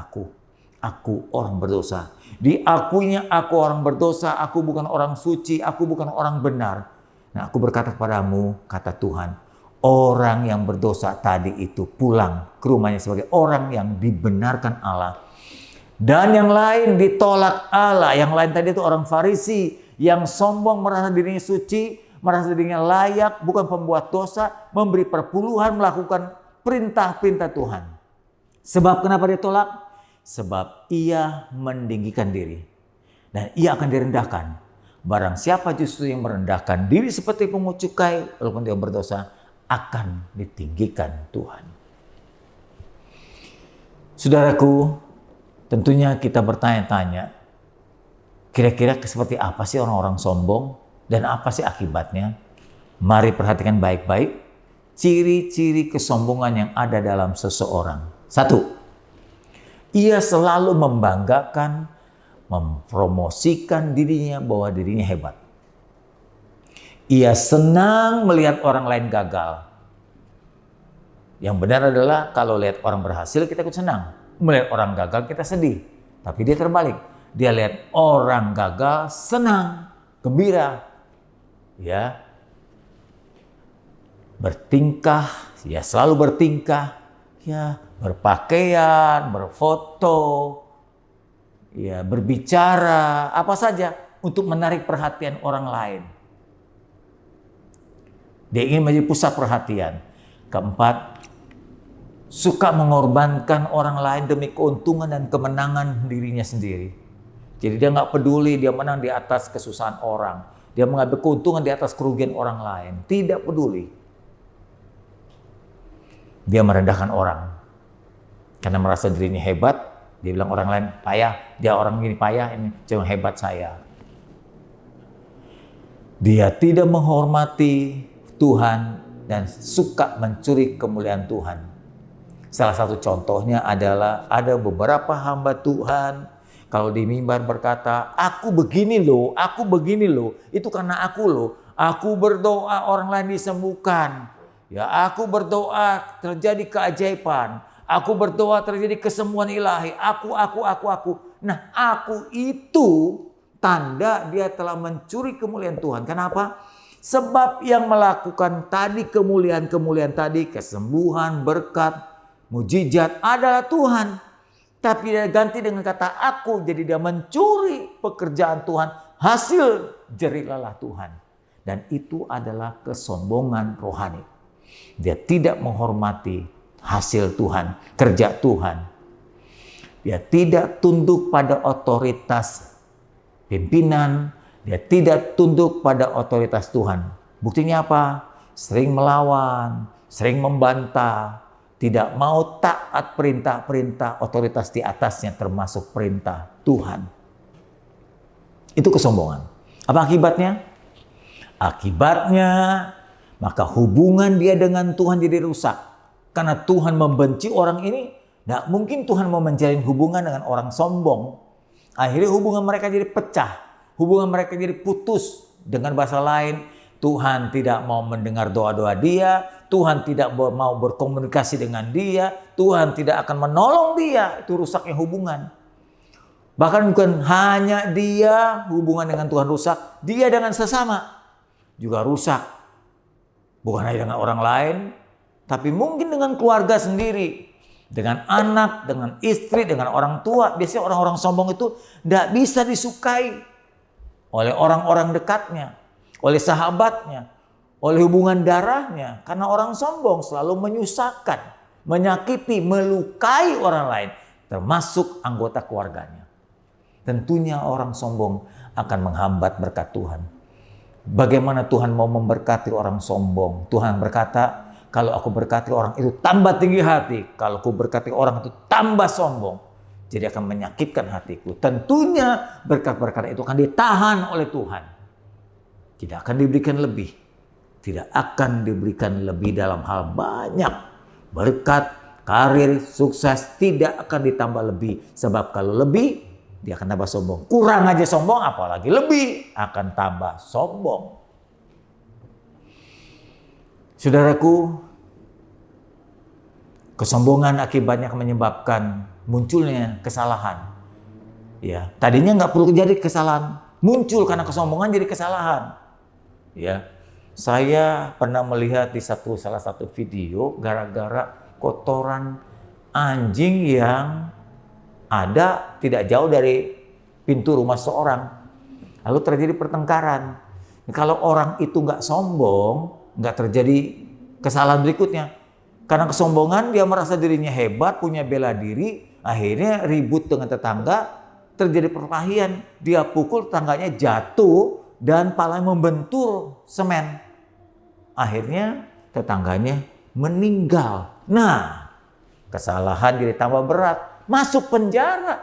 aku orang berdosa. Diakuinya aku orang berdosa, aku bukan orang suci, aku bukan orang benar. Nah, aku berkata kepadamu, kata Tuhan, orang yang berdosa tadi itu pulang ke rumahnya sebagai orang yang dibenarkan Allah. Dan yang lain ditolak Allah. Yang lain tadi itu orang Farisi yang sombong, merasa dirinya suci, merasa dirinya layak, bukan pembuat dosa, memberi perpuluhan, melakukan perintah-perintah Tuhan. Sebab kenapa dia tolak? Sebab ia meninggikan diri. Dan ia akan direndahkan. Barang siapa justru yang merendahkan diri seperti pungut cukai, walaupun dia berdosa, akan ditinggikan Tuhan. Saudaraku, tentunya kita bertanya-tanya, kira-kira seperti apa sih orang-orang sombong dan apa sih akibatnya? Mari perhatikan baik-baik ciri-ciri kesombongan yang ada dalam seseorang. 1. Ia selalu membanggakan, mempromosikan dirinya bahwa dirinya hebat. Ia senang melihat orang lain gagal. Yang benar adalah kalau lihat orang berhasil kita ikut senang. Melihat orang gagal kita sedih. Tapi dia terbalik. Dia lihat orang gagal senang, gembira. Ya. Bertingkah, ya selalu bertingkah, ya berpakaian, berfoto, ya berbicara, apa saja untuk menarik perhatian orang lain. Dia ingin menjadi pusat perhatian. Keempat, suka mengorbankan orang lain demi keuntungan dan kemenangan dirinya sendiri. Jadi dia nggak peduli dia menang di atas kesusahan orang. Dia mengambil keuntungan di atas kerugian orang lain. Tidak peduli. Dia merendahkan orang. Karena merasa dirinya hebat. Dia bilang orang lain payah. Dia orang ini payah, ini cuma hebat saya. Dia tidak menghormati Tuhan dan suka mencuri kemuliaan Tuhan. Salah satu contohnya adalah ada beberapa hamba Tuhan kalau di mimbar berkata, aku begini loh, itu karena aku loh. Aku berdoa orang lain disembuhkan. Ya, aku berdoa terjadi keajaiban. Aku berdoa terjadi kesembuhan ilahi. Aku. Nah, aku itu tanda dia telah mencuri kemuliaan Tuhan. Kenapa? Sebab yang melakukan tadi kemuliaan-kemuliaan tadi, kesembuhan, berkat, mujizat adalah Tuhan. Tapi dia ganti dengan kata aku. Jadi dia mencuri pekerjaan Tuhan. Hasil jerilalah Tuhan. Dan itu adalah kesombongan rohani. Dia tidak menghormati hasil Tuhan, kerja Tuhan. Dia tidak tunduk pada otoritas pimpinan. Dia tidak tunduk pada otoritas Tuhan. Buktinya apa? Sering melawan, sering membantah, tidak mau taat perintah-perintah otoritas di atasnya termasuk perintah Tuhan. Itu kesombongan. Apa akibatnya? Akibatnya maka hubungan dia dengan Tuhan jadi rusak. Karena Tuhan membenci orang ini, tidak mungkin Tuhan mau menjalin hubungan dengan orang sombong. Akhirnya hubungan mereka jadi pecah. Hubungan mereka jadi putus. Dengan bahasa lain, Tuhan tidak mau mendengar doa-doa dia. Tuhan tidak mau berkomunikasi dengan dia. Tuhan tidak akan menolong dia. Itu rusaknya hubungan. Bahkan bukan hanya dia hubungan dengan Tuhan rusak. Dia dengan sesama juga rusak. Bukan hanya dengan orang lain. Tapi mungkin dengan keluarga sendiri. Dengan anak, dengan istri, dengan orang tua. Biasanya orang-orang sombong itu tidak bisa disukai oleh orang-orang dekatnya, oleh sahabatnya, oleh hubungan darahnya. Karena orang sombong selalu menyusahkan, menyakiti, melukai orang lain, termasuk anggota keluarganya. Tentunya orang sombong akan menghambat berkat Tuhan. Bagaimana Tuhan mau memberkati orang sombong? Tuhan berkata, kalau aku berkati orang itu tambah tinggi hati, kalau aku berkati orang itu tambah sombong. Jadi akan menyakitkan hatiku. Tentunya berkat-berkat itu akan ditahan oleh Tuhan. Tidak akan diberikan lebih. Tidak akan diberikan lebih dalam hal banyak. Berkat, karir, sukses tidak akan ditambah lebih. Sebab kalau lebih, dia akan tambah sombong. Kurang aja sombong, apalagi lebih akan tambah sombong. Saudaraku, kesombongan akibatnya akan menyebabkan munculnya kesalahan. Ya, tadinya nggak perlu jadi kesalahan, muncul karena kesombongan jadi kesalahan. Ya, Saya pernah melihat di salah satu video gara-gara kotoran anjing yang ada tidak jauh dari pintu rumah seorang. Lalu terjadi pertengkaran. Kalau orang itu nggak sombong, nggak terjadi kesalahan berikutnya. Karena kesombongan dia merasa dirinya hebat, punya bela diri, akhirnya ribut dengan tetangga, terjadi perkelahian. Dia pukul, tetangganya jatuh dan palanya membentur semen. Akhirnya tetangganya meninggal. Nah, kesalahan jadi tambah berat. Masuk penjara.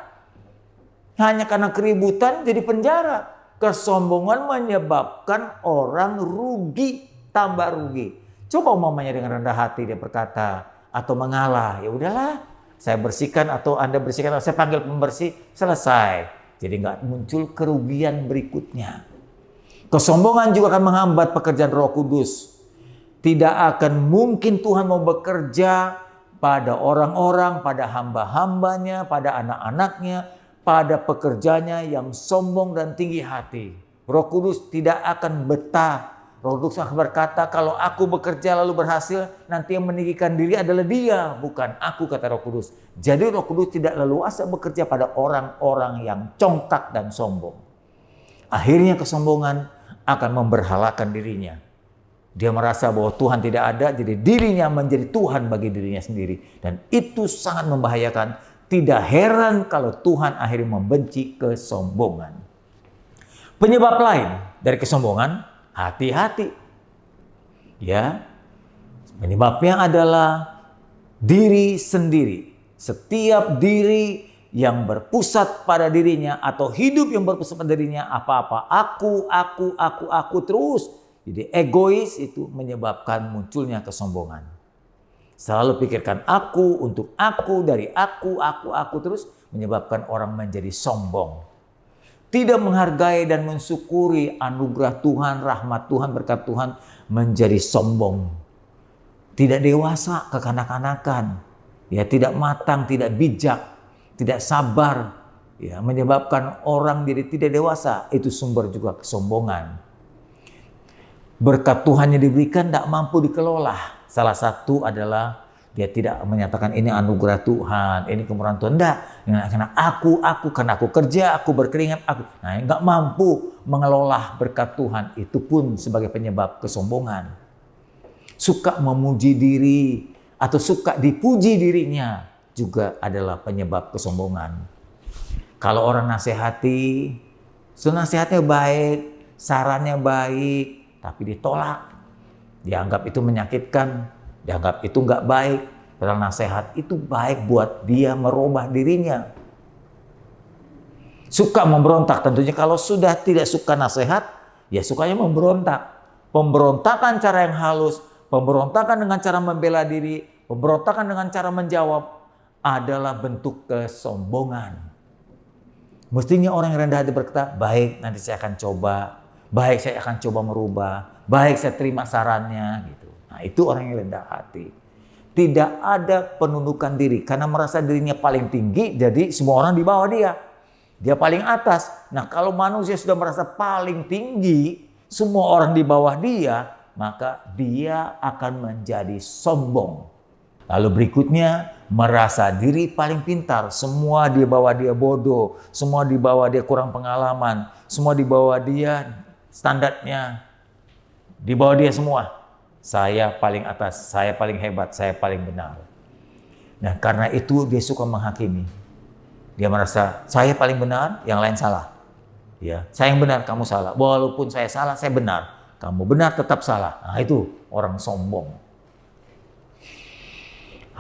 Hanya karena keributan jadi penjara. Kesombongan menyebabkan orang rugi, tambah rugi. Coba umpamanya dengan rendah hati dia berkata atau mengalah, ya udahlah, saya bersihkan atau Anda bersihkan, atau saya panggil pembersih, selesai. Jadi nggak muncul kerugian berikutnya. Kesombongan juga akan menghambat pekerjaan Roh Kudus. Tidak akan mungkin Tuhan mau bekerja pada orang-orang, pada hamba-hambanya, pada anak-anaknya, pada pekerjanya yang sombong dan tinggi hati. Roh Kudus tidak akan betah. Roh Kudus akan berkata, kalau aku bekerja lalu berhasil, nanti yang meninggikan diri adalah dia, bukan aku, kata Roh Kudus. Jadi Roh Kudus tidak leluasa bekerja pada orang-orang yang congkak dan sombong. Akhirnya kesombongan akan memberhalakan dirinya. Dia merasa bahwa Tuhan tidak ada, jadi dirinya menjadi Tuhan bagi dirinya sendiri. Dan itu sangat membahayakan. Tidak heran kalau Tuhan akhirnya membenci kesombongan. Penyebab lain dari kesombongan, hati-hati. Ya, penyebabnya adalah diri sendiri. Setiap diri yang berpusat pada dirinya atau hidup yang berpusat pada dirinya, apa-apa aku terus. Jadi egois itu menyebabkan munculnya kesombongan. Selalu pikirkan aku, untuk aku, dari aku terus menyebabkan orang menjadi sombong. Tidak menghargai dan mensyukuri anugerah Tuhan, rahmat Tuhan, berkat Tuhan, menjadi sombong. Tidak dewasa, kekanak-kanakan. Ya, tidak matang, tidak bijak, tidak sabar. Ya, menyebabkan orang jadi tidak dewasa. Itu sumber juga kesombongan. Berkat Tuhan yang diberikan tidak mampu dikelola. Salah satu adalah dia tidak menyatakan ini anugerah Tuhan, ini kemurahan Tuhan. Tidak, karena aku, karena aku kerja, aku berkeringat, aku. Nah, nggak mampu mengelola berkat Tuhan. Itu pun sebagai penyebab kesombongan. Suka memuji diri atau suka dipuji dirinya juga adalah penyebab kesombongan. Kalau orang nasihati, nasihatnya baik, sarannya baik, tapi ditolak, dianggap itu menyakitkan, dianggap itu nggak baik. Padahal nasihat itu baik buat dia merubah dirinya. Suka memberontak, tentunya kalau sudah tidak suka nasihat, ya sukanya memberontak. Pemberontakan cara yang halus, pemberontakan dengan cara membela diri, pemberontakan dengan cara menjawab adalah bentuk kesombongan. Mestinya orang yang rendah hati berkata, baik, nanti saya akan coba. Baik, saya akan coba merubah. Baik, saya terima sarannya. Gitu. Nah, itu orang yang rendah hati. Tidak ada penundukan diri. Karena merasa dirinya paling tinggi, jadi semua orang di bawah dia. Dia paling atas. Nah, kalau manusia sudah merasa paling tinggi, semua orang di bawah dia, maka dia akan menjadi sombong. Lalu berikutnya, merasa diri paling pintar. Semua di bawah dia bodoh. Semua di bawah dia kurang pengalaman. Semua di bawah dia standarnya di bawah dia semua. Saya paling atas, saya paling hebat, saya paling benar. Nah, karena itu dia suka menghakimi. Dia merasa saya paling benar, yang lain salah. Ya, saya yang benar, kamu salah. Walaupun saya salah, saya benar. Kamu benar, tetap salah. Nah, itu orang sombong.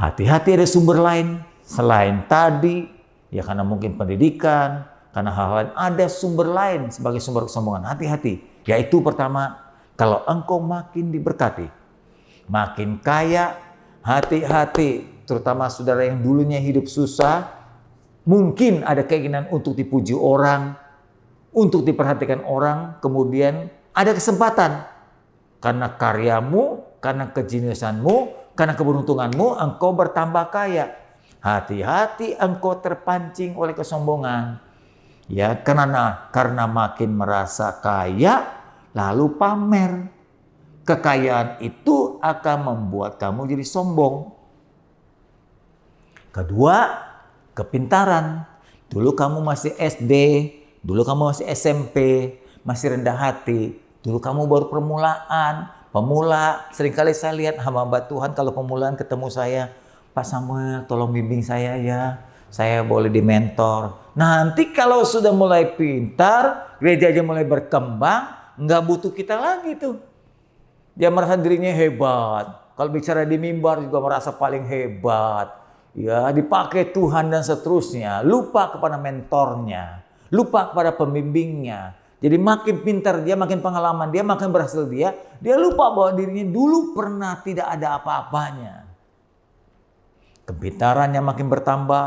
Hati-hati ada sumber lain selain tadi, ya karena mungkin pendidikan, karena hal lain, ada sumber lain sebagai sumber kesombongan. Hati-hati. Yaitu pertama, kalau engkau makin diberkati, makin kaya, hati-hati. Terutama saudara yang dulunya hidup susah, mungkin ada keinginan untuk dipuji orang, untuk diperhatikan orang, kemudian ada kesempatan. Karena karyamu, karena kejeniusanmu, karena keberuntunganmu, engkau bertambah kaya. Hati-hati engkau terpancing oleh kesombongan. Ya, karena makin merasa kaya, lalu pamer. Kekayaan itu akan membuat kamu jadi sombong. Kedua, kepintaran. Dulu kamu masih SD, dulu kamu masih SMP, masih rendah hati. Dulu kamu baru permulaan, pemula. Seringkali saya lihat hamba Tuhan kalau permulaan ketemu saya, Pak Samuel tolong bimbing saya ya, saya boleh dimentor. Nanti kalau sudah mulai pintar, gereja aja mulai berkembang, nggak butuh kita lagi tuh. Dia merasa dirinya hebat. Kalau bicara di mimbar juga merasa paling hebat. Ya, dipakai Tuhan dan seterusnya. Lupa kepada mentornya. Lupa kepada pembimbingnya. Jadi makin pintar dia, makin pengalaman dia, makin berhasil dia. Dia lupa bahwa dirinya dulu pernah tidak ada apa-apanya. Kepintarannya makin bertambah.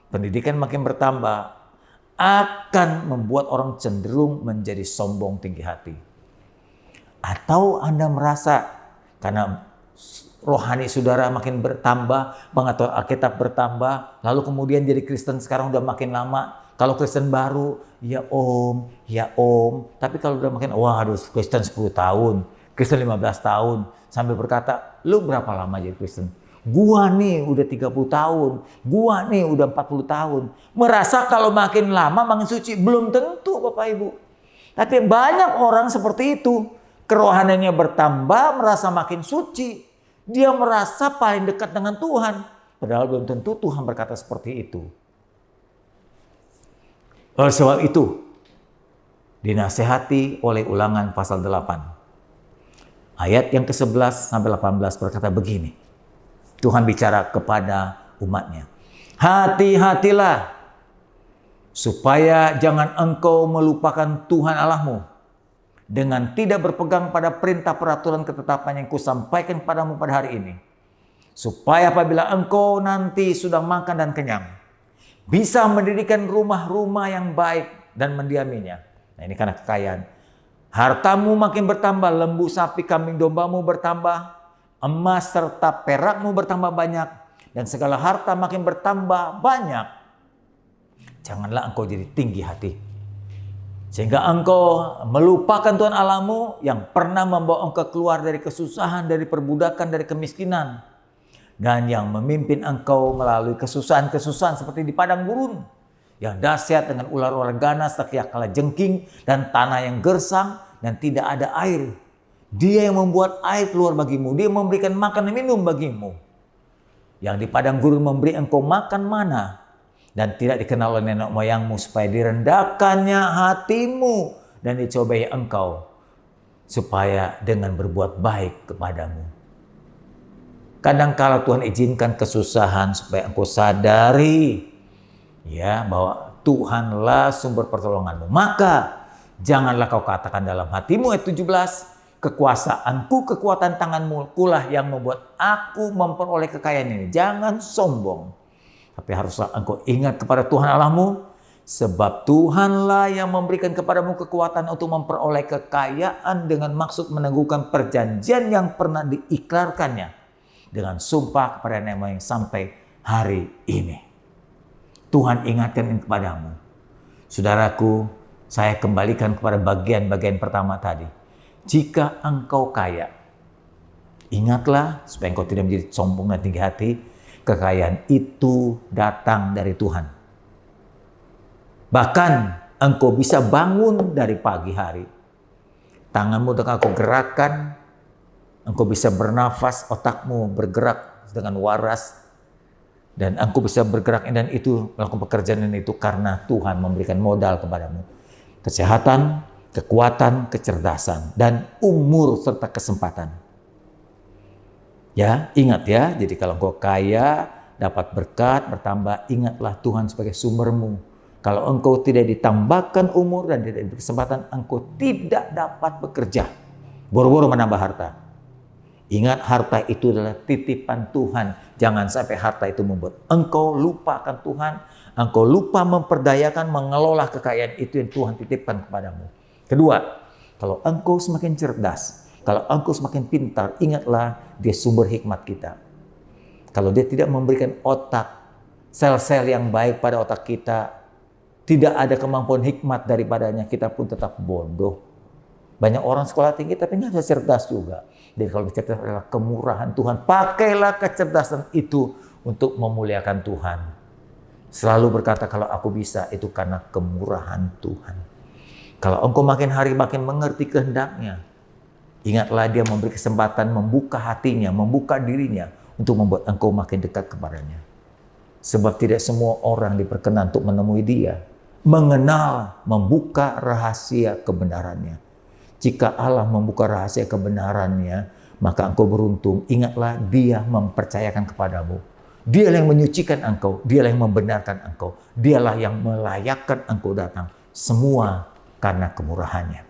Pendidikan makin bertambah. Akan membuat orang cenderung menjadi sombong tinggi hati. Atau Anda merasa karena rohani saudara makin bertambah, pengetahuan Alkitab bertambah, lalu kemudian jadi Kristen sekarang udah makin lama. Kalau Kristen baru, ya om. Tapi kalau udah makin, waduh Kristen 10 tahun, Kristen 15 tahun. Sampai berkata, lu berapa lama jadi Kristen? Gua nih udah 30 tahun, gua nih udah 40 tahun. Merasa kalau makin lama makin suci, belum tentu Bapak Ibu. Tapi banyak orang seperti itu. Kerohaniannya bertambah, merasa makin suci. Dia merasa paling dekat dengan Tuhan. Padahal belum tentu Tuhan berkata seperti itu. Oleh sebab itu, dinasehati oleh Ulangan pasal 8. Ayat yang ke-11 sampai 18 berkata begini. Tuhan bicara kepada umatnya. Hati-hatilah supaya jangan engkau melupakan Tuhan Allahmu. Dengan tidak berpegang pada perintah peraturan ketetapan yang kusampaikan padamu pada hari ini. Supaya apabila engkau nanti sudah makan dan kenyang, bisa mendirikan rumah-rumah yang baik dan mendiaminya. Nah ini karena kekayaan. Hartamu makin bertambah, lembu, sapi, kambing, dombamu bertambah, emas serta perakmu bertambah banyak, dan segala harta makin bertambah banyak. Janganlah engkau jadi tinggi hati. Sehingga engkau melupakan Tuhan Allahmu yang pernah membawa engkau keluar dari kesusahan, dari perbudakan, dari kemiskinan. Dan yang memimpin engkau melalui kesusahan-kesusahan seperti di padang gurun. Yang dahsyat dengan ular-ular ganas, setiap kala jengking, dan tanah yang gersang, dan tidak ada air. Dia yang membuat air keluar bagimu. Dia memberikan makan dan minum bagimu. Yang di padang gurun memberi engkau makan mana. Dan tidak dikenal oleh nenek moyangmu supaya direndahkannya hatimu dan dicobai engkau supaya dengan berbuat baik kepadamu. Kadang-kala Tuhan izinkan kesusahan supaya engkau sadari ya bahwa Tuhanlah sumber pertolonganmu. Maka janganlah kau katakan dalam hatimu ayat 17, kekuasaanku, kekuatan tanganmu kulah yang membuat aku memperoleh kekayaan ini. Jangan sombong. Tapi haruslah engkau ingat kepada Tuhan Allahmu, sebab Tuhanlah yang memberikan kepadamu kekuatan untuk memperoleh kekayaan dengan maksud meneguhkan perjanjian yang pernah diikrarkannya dengan sumpah kepada nenek moyang sampai hari ini. Tuhan ingatkan ini kepadamu. Saudaraku, saya kembalikan kepada bagian-bagian pertama tadi. Jika engkau kaya, ingatlah supaya engkau tidak menjadi sombong dan tinggi hati. Kekayaan itu datang dari Tuhan. Bahkan engkau bisa bangun dari pagi hari. Tanganmu dengan engkau gerakkan. Engkau bisa bernafas, otakmu bergerak dengan waras. Dan engkau bisa bergerak dan itu melakukan pekerjaan itu karena Tuhan memberikan modal kepadamu. Kesehatan, kekuatan, kecerdasan, dan umur serta kesempatan. Ya, ingat ya, jadi kalau engkau kaya, dapat berkat, bertambah, ingatlah Tuhan sebagai sumbermu. Kalau engkau tidak ditambahkan umur dan tidak diberi kesempatan, engkau tidak dapat bekerja. Boro-boro menambah harta. Ingat, harta itu adalah titipan Tuhan. Jangan sampai harta itu membuat engkau lupakan Tuhan. Engkau lupa memperdayakan, mengelola kekayaan itu yang Tuhan titipkan kepadamu. Kedua, kalau engkau semakin cerdas, kalau engkau semakin pintar, ingatlah dia sumber hikmat kita. Kalau dia tidak memberikan otak, sel-sel yang baik pada otak kita, tidak ada kemampuan hikmat daripadanya, kita pun tetap bodoh. Banyak orang sekolah tinggi tapi nggak ada cerdas juga. Jadi kalau cerdas adalah kemurahan Tuhan. Pakailah kecerdasan itu untuk memuliakan Tuhan. Selalu berkata kalau aku bisa itu karena kemurahan Tuhan. Kalau engkau makin hari makin mengerti kehendaknya, ingatlah dia memberi kesempatan membuka hatinya, membuka dirinya untuk membuat engkau makin dekat kepadanya. Sebab tidak semua orang diperkenan untuk menemui dia, mengenal, membuka rahasia kebenarannya. Jika Allah membuka rahasia kebenarannya, maka engkau beruntung. Ingatlah dia mempercayakan kepadamu. Dialah yang menyucikan engkau, dialah yang membenarkan engkau, dialah yang melayakkan engkau datang. Semua karena kemurahannya.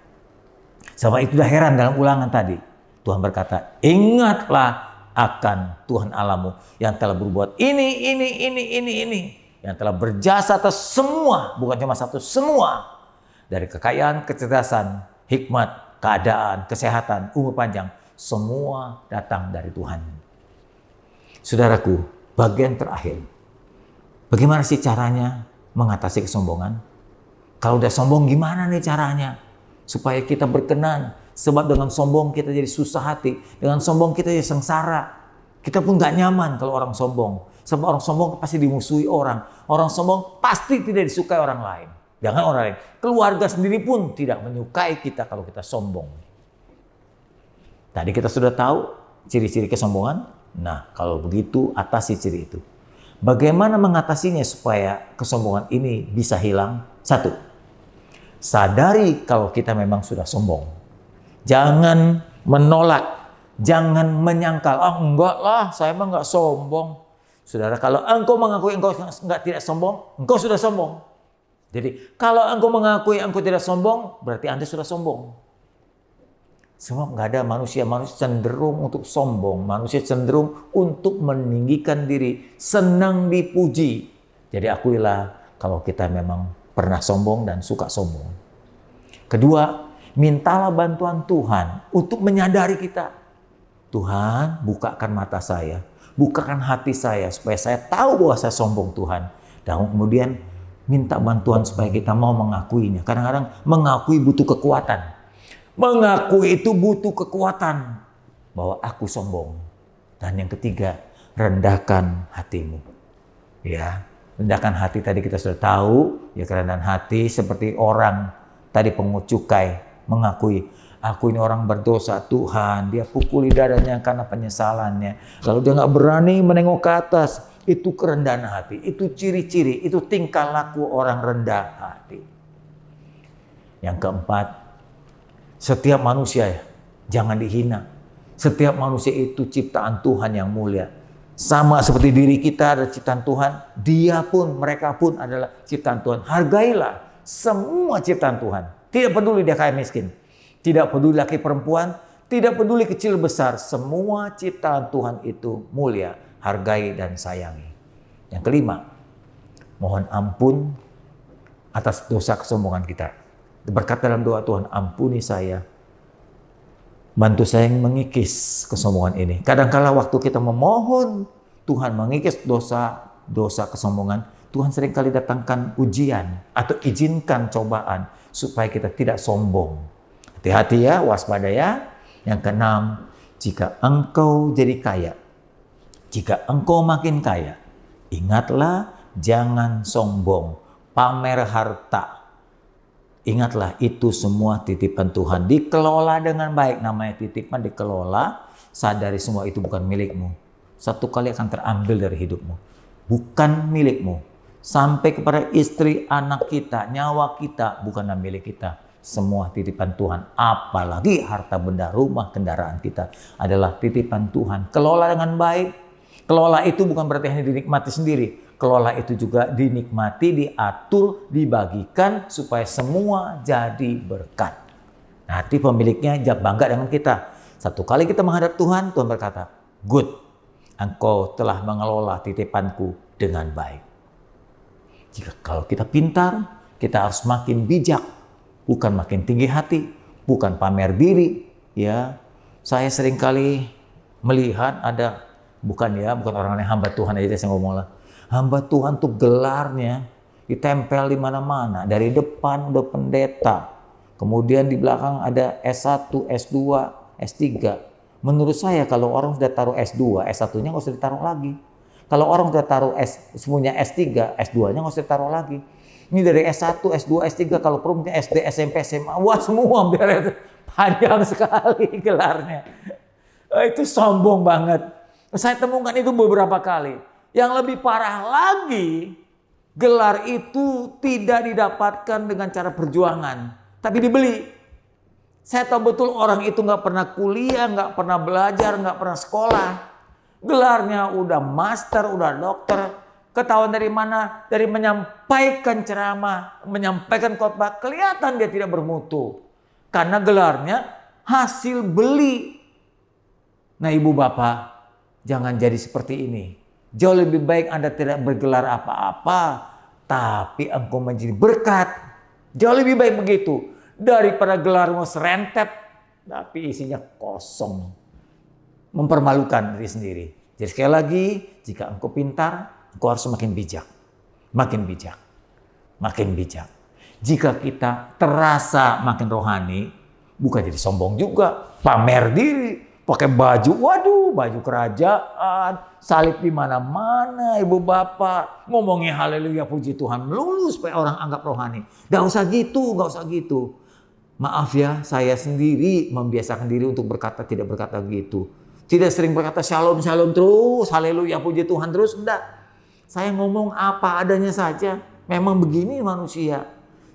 Sama itu dah heran dalam ulangan tadi. Tuhan berkata, ingatlah akan Tuhan Allahmu yang telah berbuat ini. Yang telah berjasa atas semua, bukan cuma satu, semua. Dari kekayaan, kecerdasan, hikmat, keadaan, kesehatan, umur panjang, semua datang dari Tuhan. Saudaraku, bagian terakhir. Bagaimana sih caranya mengatasi kesombongan? Kalau udah sombong gimana nih caranya? Supaya kita berkenan. Sebab dengan sombong kita jadi susah hati. Dengan sombong kita jadi sengsara. Kita pun gak nyaman kalau orang sombong. Sebab orang sombong pasti dimusuhi orang. Orang sombong pasti tidak disukai orang lain. Jangan orang lain. Keluarga sendiri pun tidak menyukai kita kalau kita sombong. Tadi kita sudah tahu ciri-ciri kesombongan. Nah, kalau begitu atasi ciri itu. Bagaimana mengatasinya supaya kesombongan ini bisa hilang? 1. Sadari kalau kita memang sudah sombong. Jangan menolak. Jangan menyangkal. Enggak lah, saya emang enggak sombong. Saudara, kalau engkau mengakui engkau tidak sombong, engkau sudah sombong. Jadi, kalau engkau mengakui engkau tidak sombong, berarti Anda sudah sombong. Sebab nggak ada manusia cenderung untuk sombong. Manusia cenderung untuk meninggikan diri, senang dipuji. Jadi akuilah kalau kita memang pernah sombong dan suka sombong. Kedua, mintalah bantuan Tuhan untuk menyadari kita. Tuhan, bukakan mata saya, bukakan hati saya supaya saya tahu bahwa saya sombong Tuhan. Dan kemudian minta bantuan supaya kita mau mengakuinya. Kadang-kadang mengakui butuh kekuatan. Mengakui itu butuh kekuatan bahwa aku sombong. Dan yang ketiga, rendahkan hatimu. Ya, rendahkan hati tadi kita sudah tahu, ya kerendahan hati seperti orang tadi pengut cukai mengakui, aku ini orang berdosa Tuhan, dia pukuli dadanya karena penyesalannya. Kalau dia nggak berani menengok ke atas, itu kerendahan hati, itu ciri-ciri, itu tingkah laku orang rendah hati. Yang keempat, setiap manusia jangan dihina. Setiap manusia itu ciptaan Tuhan yang mulia. Sama seperti diri kita adalah ciptaan Tuhan, dia pun, mereka pun adalah ciptaan Tuhan. Hargailah semua ciptaan Tuhan. Tidak peduli dia kaya miskin, tidak peduli laki perempuan, tidak peduli kecil besar. Semua ciptaan Tuhan itu mulia, hargai dan sayangi. Yang kelima, mohon ampun atas dosa kesombongan kita. Berkata dalam doa, Tuhan ampuni saya, bantu saya mengikis kesombongan ini. Kadang-kala waktu kita memohon Tuhan mengikis dosa kesombongan, Tuhan seringkali datangkan ujian atau izinkan cobaan supaya kita tidak sombong. Hati-hati ya, waspada ya. Yang keenam, jika engkau jadi kaya, jika engkau makin kaya, ingatlah jangan sombong, pamer harta. Ingatlah itu semua titipan Tuhan, dikelola dengan baik. Namanya titipan dikelola, sadari semua itu bukan milikmu. Satu kali akan terambil dari hidupmu. Bukan milikmu. Sampai kepada istri, anak kita, nyawa kita, bukanlah milik kita. Semua titipan Tuhan. Apalagi harta benda, rumah, kendaraan kita adalah titipan Tuhan. Kelola dengan baik. Kelola itu bukan berarti hanya dinikmati sendiri. Kelola itu juga dinikmati, diatur, dibagikan supaya semua jadi berkat. Nanti pemiliknya bangga dengan kita. Satu kali kita menghadap Tuhan, Tuhan berkata, good, engkau telah mengelola titipanku dengan baik. Jika kalau kita pintar, kita harus makin bijak, bukan makin tinggi hati, bukan pamer diri. Ya, saya seringkali melihat ada, bukan orang yang hamba Tuhan aja saya ngomong lah. Hamba Tuhan tuh gelarnya ditempel di mana-mana. Dari depan udah pendeta, Kemudian di belakang ada S1, S2, S3. Menurut saya kalau orang sudah taruh S2, S1-nya nggak usah ditaruh lagi. Kalau orang sudah taruh punya S3, S2-nya nggak usah ditaruh lagi. Ini dari S1, S2, S3, kalau perlu mungkin SD, SMP, SMA, wah semua biar panjang sekali gelarnya. Itu sombong banget. Saya temukan itu beberapa kali. Yang lebih parah lagi, gelar itu tidak didapatkan dengan cara perjuangan, tapi dibeli. Saya tahu betul orang itu nggak pernah kuliah, nggak pernah belajar, nggak pernah sekolah. Gelarnya udah master, udah dokter. Ketahuan dari mana? Dari menyampaikan ceramah, menyampaikan khotbah. Kelihatan dia tidak bermutu. Karena gelarnya hasil beli. Nah ibu bapak, jangan jadi seperti ini. Jauh lebih baik Anda tidak bergelar apa-apa, tapi engkau menjadi berkat. Jauh lebih baik begitu. Daripada gelarmu serentet, tapi isinya kosong. Mempermalukan diri sendiri. Jadi sekali lagi, jika engkau pintar, engkau harus makin bijak. Makin bijak. Makin bijak. Jika kita terasa makin rohani, bukan jadi sombong juga. Pamer diri. Pakai baju, waduh, baju kerajaan, salib di mana-mana, ibu bapak, ngomongin haleluya puji Tuhan melulu supaya orang anggap rohani. Gak usah gitu. Maaf ya, saya sendiri membiasakan diri untuk berkata tidak berkata gitu. Tidak sering berkata shalom terus, haleluya puji Tuhan terus, enggak. Saya ngomong apa adanya saja, memang begini manusia.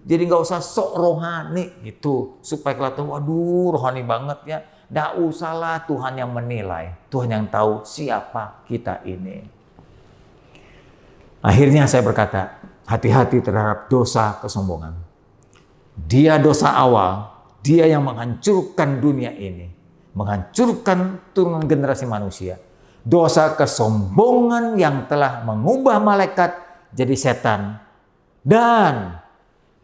Jadi gak usah sok rohani gitu, supaya kelihatan waduh rohani banget ya. Tidak usahlah, Tuhan yang menilai. Tuhan yang tahu siapa kita ini. Akhirnya saya berkata, hati-hati terhadap dosa kesombongan. Dia dosa awal, dia yang menghancurkan dunia ini. Menghancurkan turunan generasi manusia. Dosa kesombongan yang telah mengubah malaikat jadi setan. Dan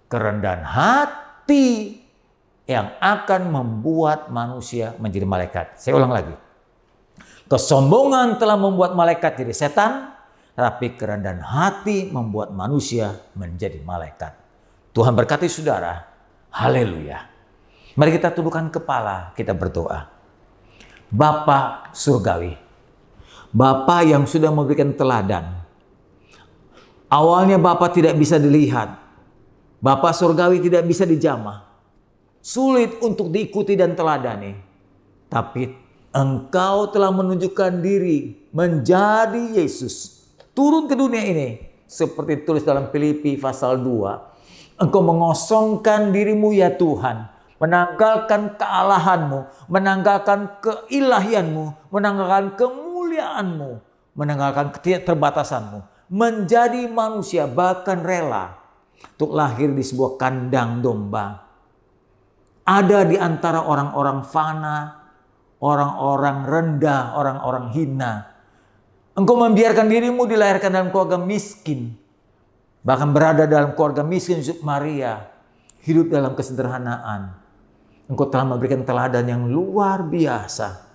kerendahan hati yang akan membuat manusia menjadi malaikat. Saya ulang lagi. Kesombongan telah membuat malaikat jadi setan, tapi kerendahan hati membuat manusia menjadi malaikat. Tuhan berkati saudara. Haleluya. Mari kita tundukkan kepala, kita berdoa. Bapa surgawi, Bapa yang sudah memberikan teladan. Awalnya Bapa tidak bisa dilihat. Bapa surgawi tidak bisa dijamah. Sulit untuk diikuti dan teladani. Tapi Engkau telah menunjukkan diri menjadi Yesus. Turun ke dunia ini. Seperti tulis dalam Filipi pasal 2. Engkau mengosongkan dirimu ya Tuhan. Menanggalkan kealahanmu. Menanggalkan keilahianmu. Menanggalkan kemuliaanmu. Menanggalkan keterbatasanmu. Menjadi manusia bahkan rela. Untuk lahir di sebuah kandang domba. Ada di antara orang-orang fana, orang-orang rendah, orang-orang hina. Engkau membiarkan dirimu dilahirkan dalam keluarga miskin. Bahkan berada dalam keluarga miskin Yusuf Maria. Hidup dalam kesederhanaan. Engkau telah memberikan teladan yang luar biasa.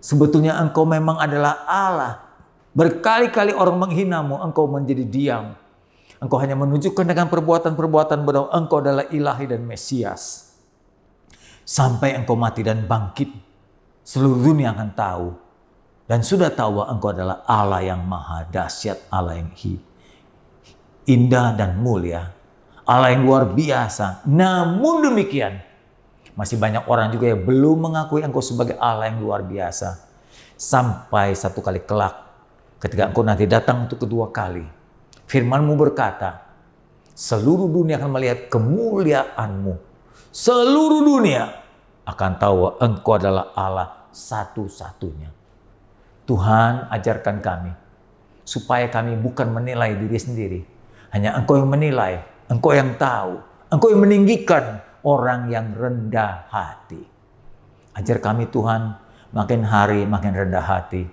Sebetulnya engkau memang adalah Allah. Berkali-kali orang menghinamu, engkau menjadi diam. Engkau hanya menunjukkan dengan perbuatan-perbuatan bahwa engkau adalah ilahi dan Mesias. Sampai engkau mati dan bangkit, seluruh dunia akan tahu. Dan sudah tahu bahwa engkau adalah Allah yang maha dahsyat, Allah yang indah dan mulia. Allah yang luar biasa. Namun demikian, masih banyak orang juga yang belum mengakui engkau sebagai Allah yang luar biasa. Sampai satu kali kelak, ketika engkau nanti datang untuk kedua kali. Firman-Mu berkata, seluruh dunia akan melihat kemuliaan-Mu. Seluruh dunia akan tahu bahwa engkau adalah Allah satu-satunya. Tuhan ajarkan kami supaya kami bukan menilai diri sendiri. Hanya engkau yang menilai, engkau yang tahu, engkau yang meninggikan orang yang rendah hati. Ajar kami Tuhan makin hari makin rendah hati.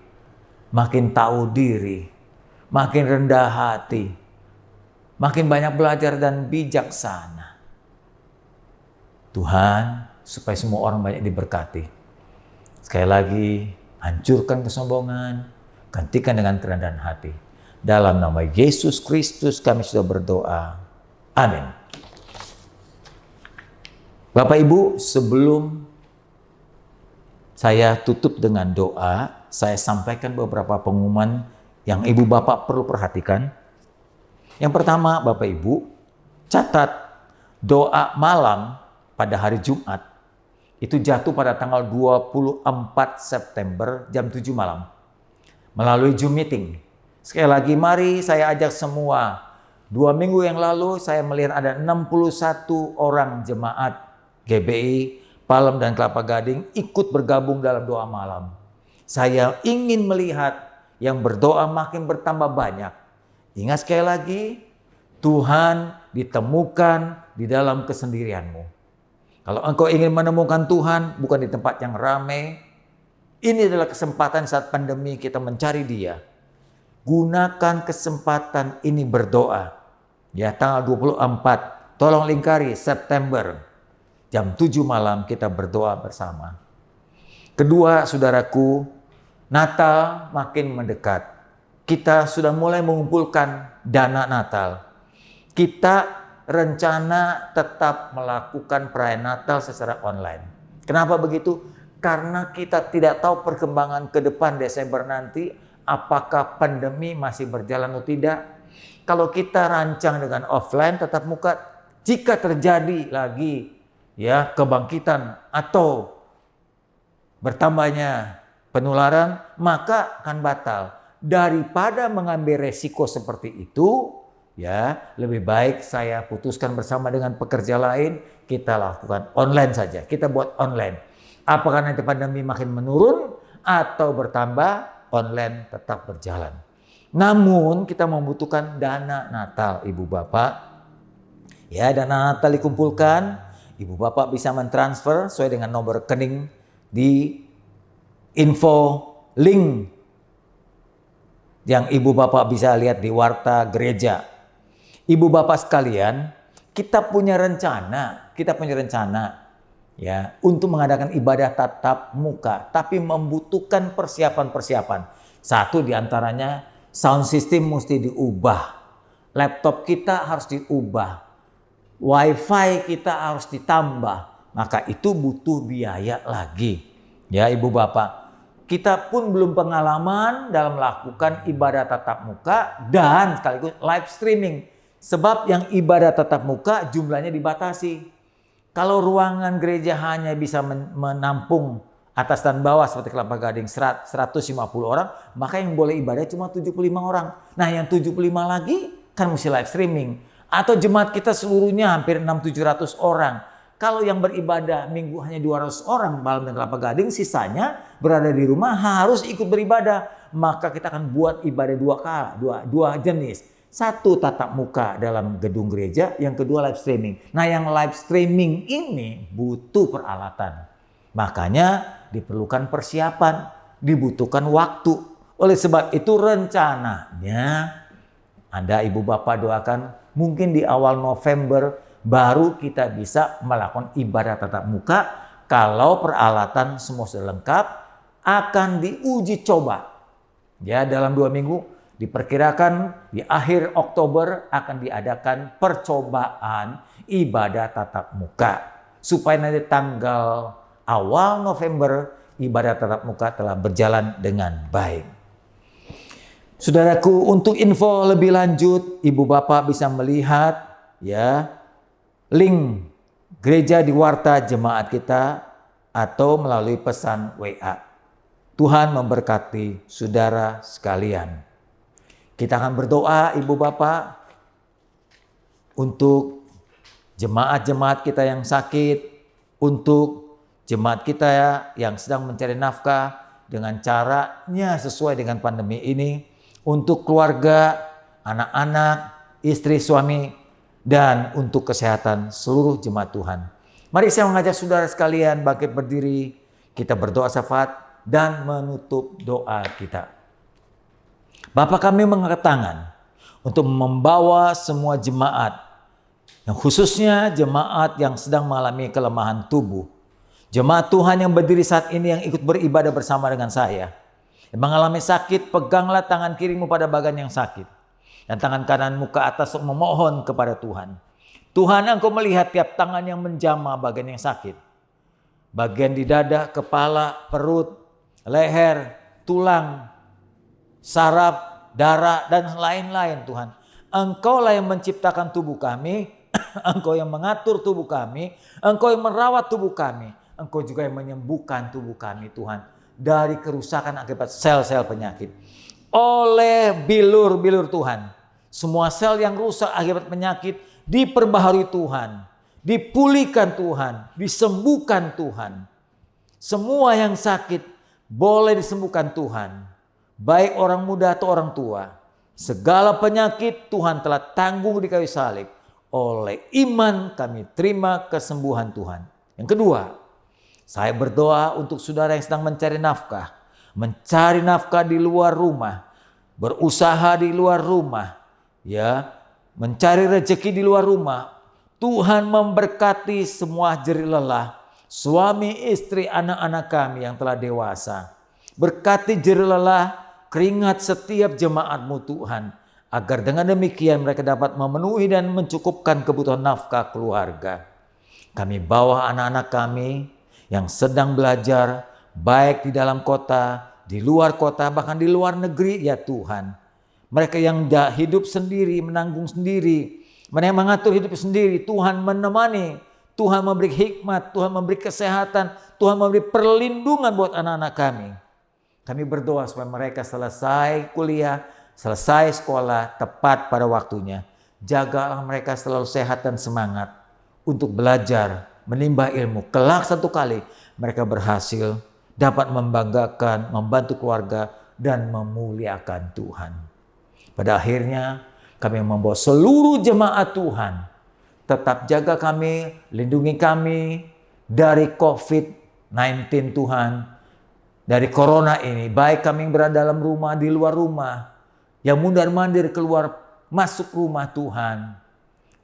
Makin tahu diri, makin rendah hati. Makin banyak belajar dan bijaksana. Tuhan, supaya semua orang banyak diberkati. Sekali lagi, hancurkan kesombongan, gantikan dengan kerendahan hati. Dalam nama Yesus Kristus kami sudah berdoa. Amin. Bapak Ibu, sebelum saya tutup dengan doa, saya sampaikan beberapa pengumuman yang Ibu Bapak perlu perhatikan. Yang pertama, Bapak Ibu, catat doa malam pada hari Jumat itu jatuh pada tanggal 24 September jam 7 malam melalui Zoom meeting. Sekali lagi, mari saya ajak semua. 2 minggu yang lalu saya melihat ada 61 orang jemaat GBI Palem dan Kelapa Gading ikut bergabung dalam doa malam. Saya ingin melihat yang berdoa makin bertambah banyak. Ingat sekali lagi, Tuhan ditemukan di dalam kesendirianmu. Kalau engkau ingin menemukan Tuhan bukan di tempat yang ramai, ini adalah kesempatan saat pandemi kita mencari Dia. Gunakan kesempatan ini berdoa. Ya, tanggal 24, tolong lingkari September. Jam 7 malam kita berdoa bersama. Kedua, saudaraku, Natal makin mendekat. Kita sudah mulai mengumpulkan dana Natal. Kita rencana tetap melakukan perayaan Natal secara online. Kenapa begitu? Karena kita tidak tahu perkembangan ke depan Desember nanti, apakah pandemi masih berjalan atau tidak. Kalau kita rancang dengan offline tetap muka, jika terjadi lagi ya kebangkitan atau bertambahnya penularan, maka akan batal. Daripada mengambil resiko seperti itu, ya lebih baik saya putuskan bersama dengan pekerja lain, kita lakukan online saja. Kita buat online. Apakah nanti pandemi makin menurun atau bertambah, online tetap berjalan. Namun kita membutuhkan dana Natal, Ibu Bapak. Ya, dana Natal dikumpulkan, Ibu Bapak bisa mentransfer sesuai dengan nomor rekening di info link yang Ibu Bapak bisa lihat di Warta Gereja. Ibu Bapak sekalian, kita punya rencana ya untuk mengadakan ibadah tatap muka, tapi membutuhkan persiapan-persiapan. Satu diantaranya sound system mesti diubah, laptop kita harus diubah, wifi kita harus ditambah, maka itu butuh biaya lagi. Ya Ibu Bapak, kita pun belum pengalaman dalam melakukan ibadah tatap muka dan sekaligus live streaming. Sebab yang ibadah tatap muka jumlahnya dibatasi. Kalau ruangan gereja hanya bisa menampung atas dan bawah seperti Kelapa Gading 150 orang, maka yang boleh ibadah cuma 75 orang. Nah yang 75 lagi kan mesti live streaming. Atau jemaat kita seluruhnya hampir 600-700 orang. Kalau yang beribadah minggu hanya 200 orang, Palem dan Kelapa Gading, sisanya berada di rumah harus ikut beribadah. Maka kita akan buat ibadah dua jenis. Satu tatap muka dalam gedung gereja, yang kedua live streaming. Nah yang live streaming ini butuh peralatan. Makanya diperlukan persiapan, dibutuhkan waktu. Oleh sebab itu rencananya Anda Ibu Bapak doakan mungkin di awal November baru kita bisa melakukan ibadah tatap muka. Kalau peralatan semua sudah lengkap, akan diuji coba. Ya dalam 2 minggu. Diperkirakan di akhir Oktober akan diadakan percobaan ibadah tatap muka. Supaya nanti tanggal awal November ibadah tatap muka telah berjalan dengan baik. Saudaraku, untuk info lebih lanjut, Ibu Bapak bisa melihat ya link gereja di Warta jemaat kita atau melalui pesan WA. Tuhan memberkati saudara sekalian. Kita akan berdoa Ibu Bapak untuk jemaat-jemaat kita yang sakit, untuk jemaat kita yang sedang mencari nafkah dengan caranya sesuai dengan pandemi ini, untuk keluarga, anak-anak, istri, suami, dan untuk kesehatan seluruh jemaat Tuhan. Mari saya mengajak saudara sekalian bangkit berdiri, kita berdoa syafaat dan menutup doa kita. Bapa kami mengangkat tangan untuk membawa semua jemaat, yang khususnya jemaat yang sedang mengalami kelemahan tubuh. Jemaat Tuhan yang berdiri saat ini yang ikut beribadah bersama dengan saya. Yang mengalami sakit, peganglah tangan kirimu pada bagian yang sakit. Dan tangan kananmu ke atas memohon kepada Tuhan. Tuhan, Engkau melihat tiap tangan yang menjamah bagian yang sakit. Bagian di dada, kepala, perut, leher, tulang, saraf, darah, dan lain-lain Tuhan. Engkaulah yang menciptakan tubuh kami, Engkau yang mengatur tubuh kami, Engkau yang merawat tubuh kami. Engkau juga yang menyembuhkan tubuh kami Tuhan dari kerusakan akibat sel-sel penyakit. Oleh bilur-bilur Tuhan, semua sel yang rusak akibat penyakit diperbaharui Tuhan, dipulihkan Tuhan, disembuhkan Tuhan. Semua yang sakit boleh disembuhkan Tuhan, baik orang muda atau orang tua. Segala penyakit Tuhan telah tanggung di kayu salib. Oleh iman kami terima kesembuhan Tuhan. Yang kedua, saya berdoa untuk saudara yang sedang mencari nafkah di luar rumah, berusaha di luar rumah, ya, mencari rezeki di luar rumah. Tuhan memberkati semua jerih lelah suami, istri, anak-anak kami yang telah dewasa. Berkati jerih lelah, keringat setiap jemaat-Mu Tuhan, agar dengan demikian mereka dapat memenuhi dan mencukupkan kebutuhan nafkah keluarga. Kami bawa anak-anak kami yang sedang belajar, baik di dalam kota, di luar kota, bahkan di luar negeri ya Tuhan. Mereka yang hidup sendiri, menanggung sendiri, mereka yang mengatur hidup sendiri, Tuhan menemani, Tuhan memberi hikmat, Tuhan memberi kesehatan, Tuhan memberi perlindungan buat anak-anak kami. Kami berdoa supaya mereka selesai kuliah, selesai sekolah tepat pada waktunya. Jagalah mereka selalu sehat dan semangat untuk belajar, menimba ilmu. Kelak satu kali mereka berhasil dapat membanggakan, membantu keluarga, dan memuliakan Tuhan. Pada akhirnya kami membawa seluruh jemaat Tuhan. Tetap jaga kami, lindungi kami dari COVID-19 Tuhan. Dari corona ini, baik kami yang berada dalam rumah, di luar rumah, yang mundar-mandir keluar masuk rumah Tuhan.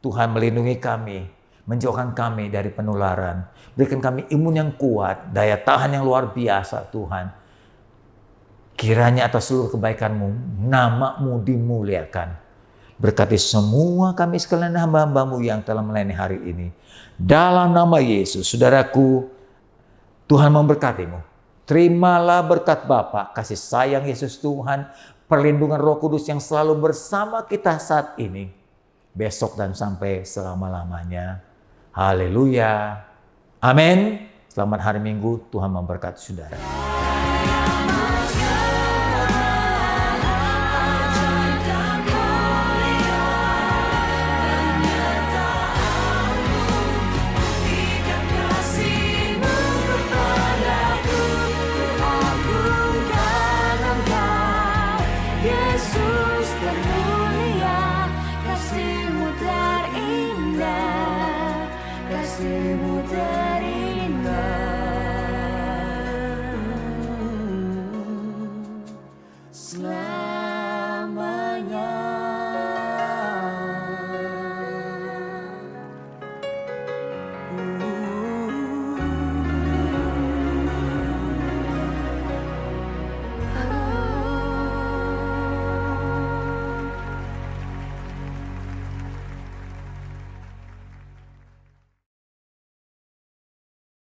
Tuhan melindungi kami, menjauhkan kami dari penularan. Berikan kami imun yang kuat, daya tahan yang luar biasa Tuhan. Kiranya atas seluruh kebaikan-Mu, nama-Mu dimuliakan. Berkati semua kami sekalian hamba-hamba-Mu yang telah melayani hari ini. Dalam nama Yesus, saudaraku, Tuhan memberkati-Mu. Terimalah berkat Bapa, kasih sayang Yesus Tuhan, perlindungan Roh Kudus yang selalu bersama kita saat ini, besok dan sampai selama-lamanya. Haleluya. Amin. Selamat hari Minggu. Tuhan memberkati saudara. Yesus termulia, kasih-Mu terindah, kasih-Mu terindah.